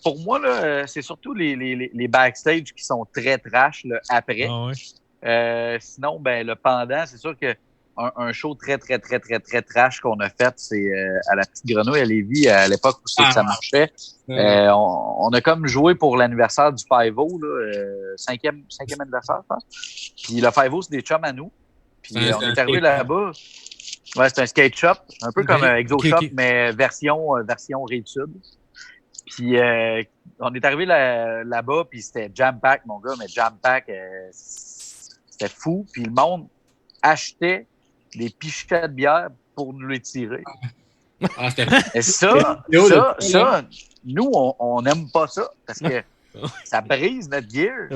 pour moi, là, c'est surtout les backstage qui sont très trash là, après. Ah ouais? Sinon, ben, le pendant, c'est sûr que un show très, très, très, très, très trash qu'on a fait, c'est à la Petite Grenouille à Lévis, à l'époque où que ça marchait. On a comme joué pour l'anniversaire du 5-0, cinquième anniversaire, je pense. Puis le 5-0, c'est des chums à nous. Puis on est arrivé là-bas. Ouais, c'est un skate shop, un peu comme un Exo Shop, mais version Rive-Sud. Puis on est arrivé là-bas, puis c'était jam-pack, mon gars, mais jam-pack, c'était fou. Puis le monde achetait des pichets de bière pour nous les tirer. Ah, et ça, nous, on n'aime pas ça, parce que ça brise notre gear.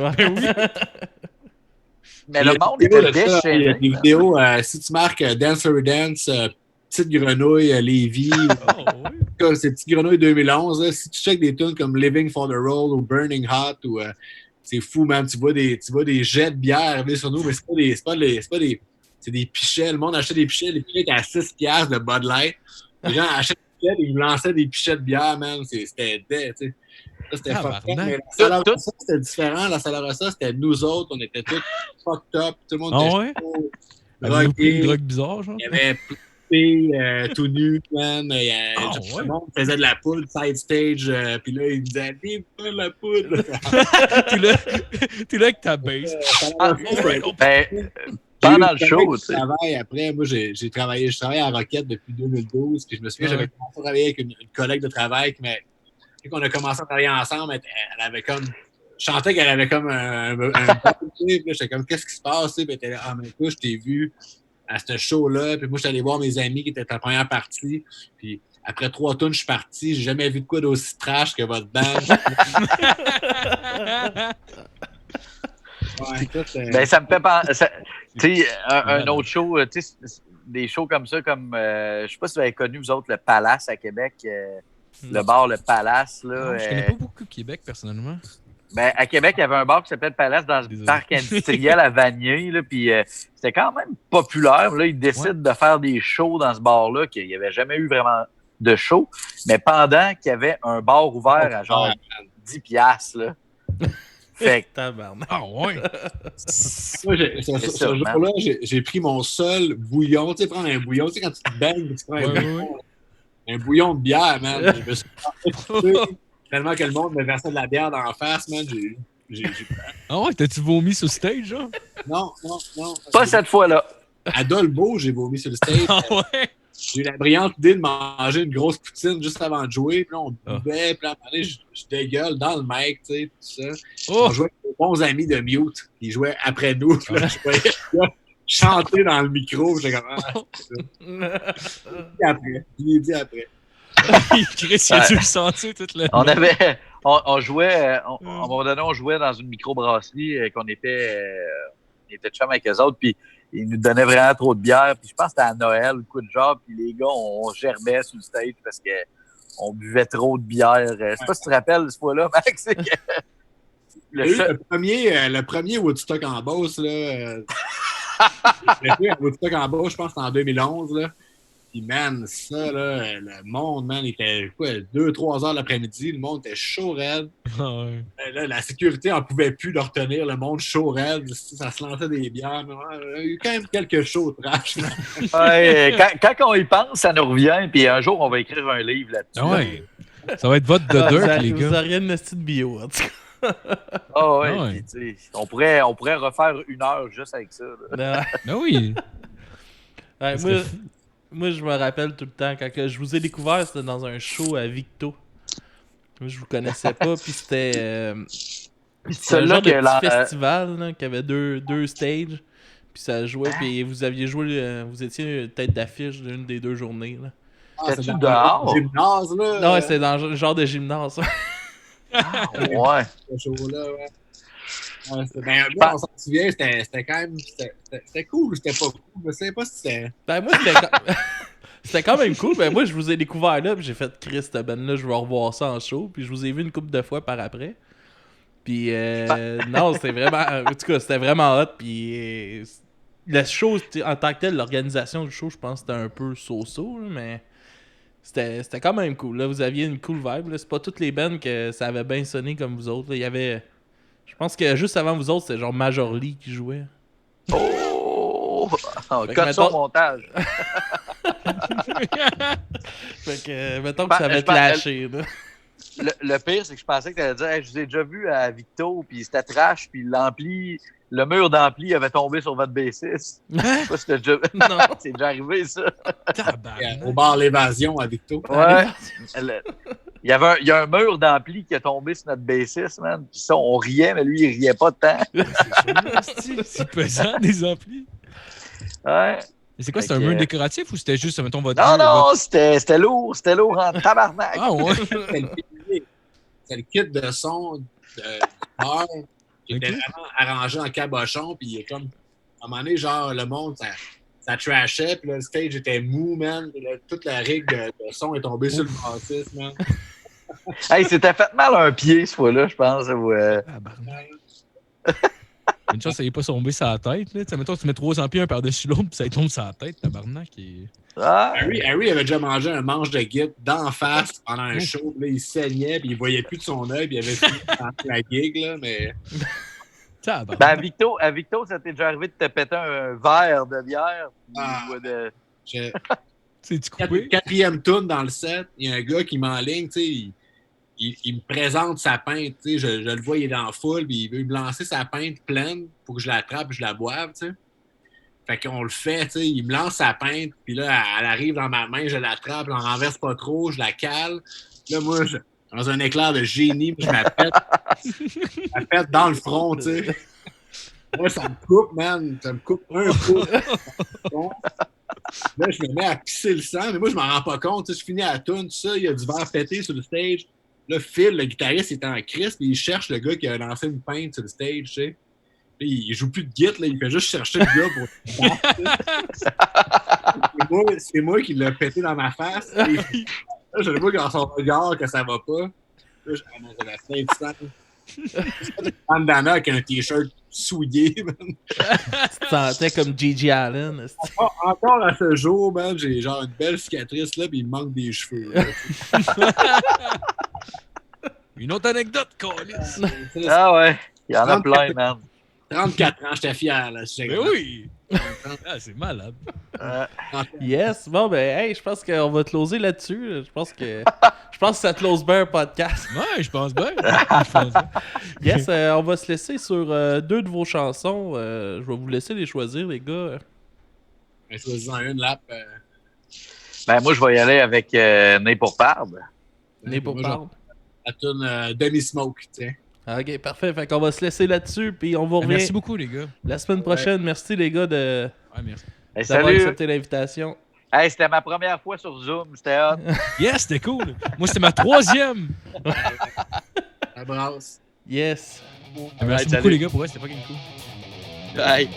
Mais le monde était déchaîné. Il y a des vidéos, si tu marques Dance or Dance petites grenouilles Lévis. Oh, oui. Ces petites grenouilles 2011, là, si tu checkes des tunes comme Living for the Road ou Burning Hot, ou, c'est fou, man. Tu vois des jets de bière arriver sur nous, mais c'est des pichets. Le monde achète des pichets. Les pichets étaient à 6$ de Bud Light. Les gens achètent des pichets et ils lançaient des pichets de bière, man. C'était dead, tu sais. Ça, c'était fucked up. Mais la Salarossa, c'était différent. La Salarossa, c'était nous autres. On était tous fucked up. Tout le monde était chaud, drogué. Une drogue bizarre, genre? Il y avait tout nu, man. Le monde faisait de la poudre, side stage, puis là, il me disait, vive pas de la poudre. T'es là avec ta base. Pendant le show, tu sais. Après, moi, je travaillais à Roquette depuis 2012, puis je me souviens, j'avais commencé à travailler avec une collègue de travail quand on a commencé à travailler ensemble, elle avait comme. Je sentais qu'elle avait comme un puis j'étais comme, qu'est-ce qui se passe? Puis elle était là, mais écoute, je t'ai vu à ce show-là. Puis moi, je suis allé voir mes amis qui étaient à la première partie. Puis après 3 tunes, je suis parti. J'ai jamais vu de quoi d'aussi trash que votre band. Ben, ça me fait penser. Tu sais, un autre show, tu sais, des shows comme ça, comme. Je sais pas si vous avez connu, vous autres, le Palace à Québec. Le bar, le Palace. Là, non, je connais pas beaucoup Québec, personnellement. Ben, à Québec, il y avait un bar qui s'appelait le Palace dans le parc industriel à Vanier. Là, puis c'était quand même populaire. Là, ils décident de faire des shows dans ce bar-là, qu'il n'y avait jamais eu vraiment de show. Mais pendant qu'il y avait un bar ouvert à genre 10$. Là. Fait que... Ah ouais! Moi, ce jour-là, j'ai pris mon seul bouillon. Tu sais, prendre un bouillon. Tu sais, quand tu te baignes, tu prends un bouillon de bière, man. Je me suis tellement que le monde me versait de la bière dans la face, man. Ah ouais, t'as-tu vomi sur le stage, genre? Non. Pas cette fois-là. À Dolbeau, j'ai vomi sur le stage. Ah ouais? J'ai eu la brillante idée de manger une grosse poutine juste avant de jouer. Puis là, on buvait. Puis là, à un moment donné, je dégueule dans le mic, tu sais, tout ça. On jouait avec nos bons amis de Mute. Ils jouaient après nous. Puis là, je voyais chanter dans le micro. J'étais comme... Je l'ai dit après. Chris, il a dû le sentir toute la nuit. On jouait, à un moment donné, on jouait dans une microbrasserie qu'on était chum avec eux autres, puis ils nous donnaient vraiment trop de bière, puis je pense que c'était à Noël, le coup de genre, puis les gars, on gerbait sur le stage parce qu'on buvait trop de bière. Je sais pas si tu te rappelles ce fois-là, Max. Le premier Woodstock en Beauce, là. Le premier Woodstock en Beauce, je pense que c'était en 2011, là. Puis, man, ça, là, le monde, man, il était, 2-3 heures l'après-midi, le monde était chaud raide. Ah ouais. Là, la sécurité en pouvait plus de retenir, le monde chaud raide, ça se lançait des bières. Mais, il y a eu quand même quelques shows trash. Quand on y pense, ça nous revient, puis un jour, on va écrire un livre là-dessus. Ah ouais. Ça va être votre de dirt, les gars. Vous auriez une petite bio, en tout cas. Ah ouais, puis, on pourrait refaire 1 heure juste avec ça. Ah oui. Ouais, moi, je me rappelle tout le temps, quand je vous ai découvert, c'était dans un show à Victo. Moi, je vous connaissais pas, puis c'était un genre de petit festival là, qui avait deux stages, puis ça jouait, puis vous aviez joué, vous étiez tête d'affiche d'une des 2 journées. Là. C'était-tu dehors? Gymnase, là? Non, c'était dans le genre de gymnase. Ouais. Ce show-là, ouais. On s'en souvient, c'était quand même. C'était cool ou c'était pas cool? Je sais pas si c'était. Ben, moi, c'était quand même cool. Ben, moi, je vous ai découvert là, puis j'ai fait Chris, cette band-là, je vais revoir ça en show. Puis je vous ai vu une couple de fois par après. Puis, non, c'était vraiment. En tout cas, c'était vraiment hot. Puis, le show, en tant que tel, l'organisation du show, je pense que c'était un peu so-so, mais. C'était quand même cool. Là, vous aviez une cool vibe. Là. C'est pas toutes les bands que ça avait bien sonné comme vous autres. Là. Il y avait. Je pense que juste avant vous autres, c'était genre Major League qui jouait. Oh! Cote son montage. Fait que, mettons que ça va être lâché. Là. Le pire, c'est que je pensais que tu allais dire hey, je vous ai déjà vu à Victo, puis c'était trash, puis le mur d'ampli avait tombé sur votre B6. Je sais pas si déjà... Non. C'est déjà arrivé, ça. Au bar L'Évasion à Victo. Ouais. Il y a un mur d'ampli qui est tombé sur notre B6, man. Puis ça, on riait, mais lui, il riait pas de temps. C'est pesant, des amplis. Ouais. Mais c'est quoi, c'était un mur décoratif ou c'était juste, mettons, votre... Non, c'était lourd. C'était lourd en tabarnak. Ah ouais? C'était le kit de son de bar qui était vraiment arrangé en cabochon. Puis il est comme, à un moment donné, genre, le monde, ça trashait, puis là, le stage était mou, man. Puis là, toute la rig de son est tombée sur le bassiste, man. Hey, c'était fait mal à un pied, ce fois-là, je pense. Une chance, ça n'est pas tombé sur la tête. Là. Mettons, tu mets 300 pieds un par-dessus l'autre, puis ça lui tombe sur la tête, tabarnak. Et... Harry avait déjà mangé un manche de guide d'en face pendant un show. Là, il saignait, puis il voyait plus de son œil, puis il avait fini la gig, là, mais... À Victo, ça t'est déjà arrivé de te péter un verre de bière? C'est-tu coupé? Quatrième tune dans le set, il y a un gars qui m'enligne, tu sais, il me présente sa pinte, tu sais, je le vois, il est dans la foule, puis il veut me lancer sa pinte pleine pour que je l'attrape et je la boive, tu sais. Fait qu'on le fait, tu sais, il me lance sa pinte, puis là, elle arrive dans ma main, je l'attrape, je l'en renverse pas trop, je la cale. Là, moi, dans un éclair de génie, je la pète dans le front, tu sais. Moi, ça me coupe, man, ça me coupe un coup. Là, je me mets à pisser le sang, mais moi, je m'en rends pas compte, tu sais, je finis à la toune, tout ça, il y a du verre pété sur le stage. Là, Phil, le guitariste, il est en crise, puis il cherche le gars qui a lancé une pinte sur le stage, tu sais. Il joue plus de git, là, il fait juste chercher le gars pour... c'est moi qui l'ai pété dans ma face. Et là, je le vois dans son regard que ça va pas. Là, ça va faire du sang. C'est une bandana avec un t-shirt souillé, man. Tu te sentais comme Gigi Allen. Encore à ce jour, man, j'ai genre une belle cicatrice, là, puis il me manque des cheveux. Une autre anecdote, Colis. Ah ouais, il y en a plein, man. 34 ans, j'étais fier, là. Mais oui! C'est malade. Yes, bon, ben, hey, je pense qu'on va closer là-dessus. Je pense que ça close bien un podcast. Ouais, je pense bien. Yes, on va se laisser sur 2 de vos chansons. Je vais vous laisser les choisir, les gars. Choisis-en une, là. Ben, moi, je vais y aller avec Né pour Parde. Né pour Parde. La tune Demi-Smoke, tu sais. Ok, parfait. Fait qu'on va se laisser là-dessus, puis on vous revient. Merci beaucoup, les gars. La semaine prochaine. Merci, les gars, merci. Hey, d'avoir accepté l'invitation. Hey, c'était ma première fois sur Zoom. C'était hot. Yes, c'était cool. Moi, c'était ma 3e. La brasse. Yes. Merci beaucoup, les gars. Pour vrai, c'était fucking cool. Hey.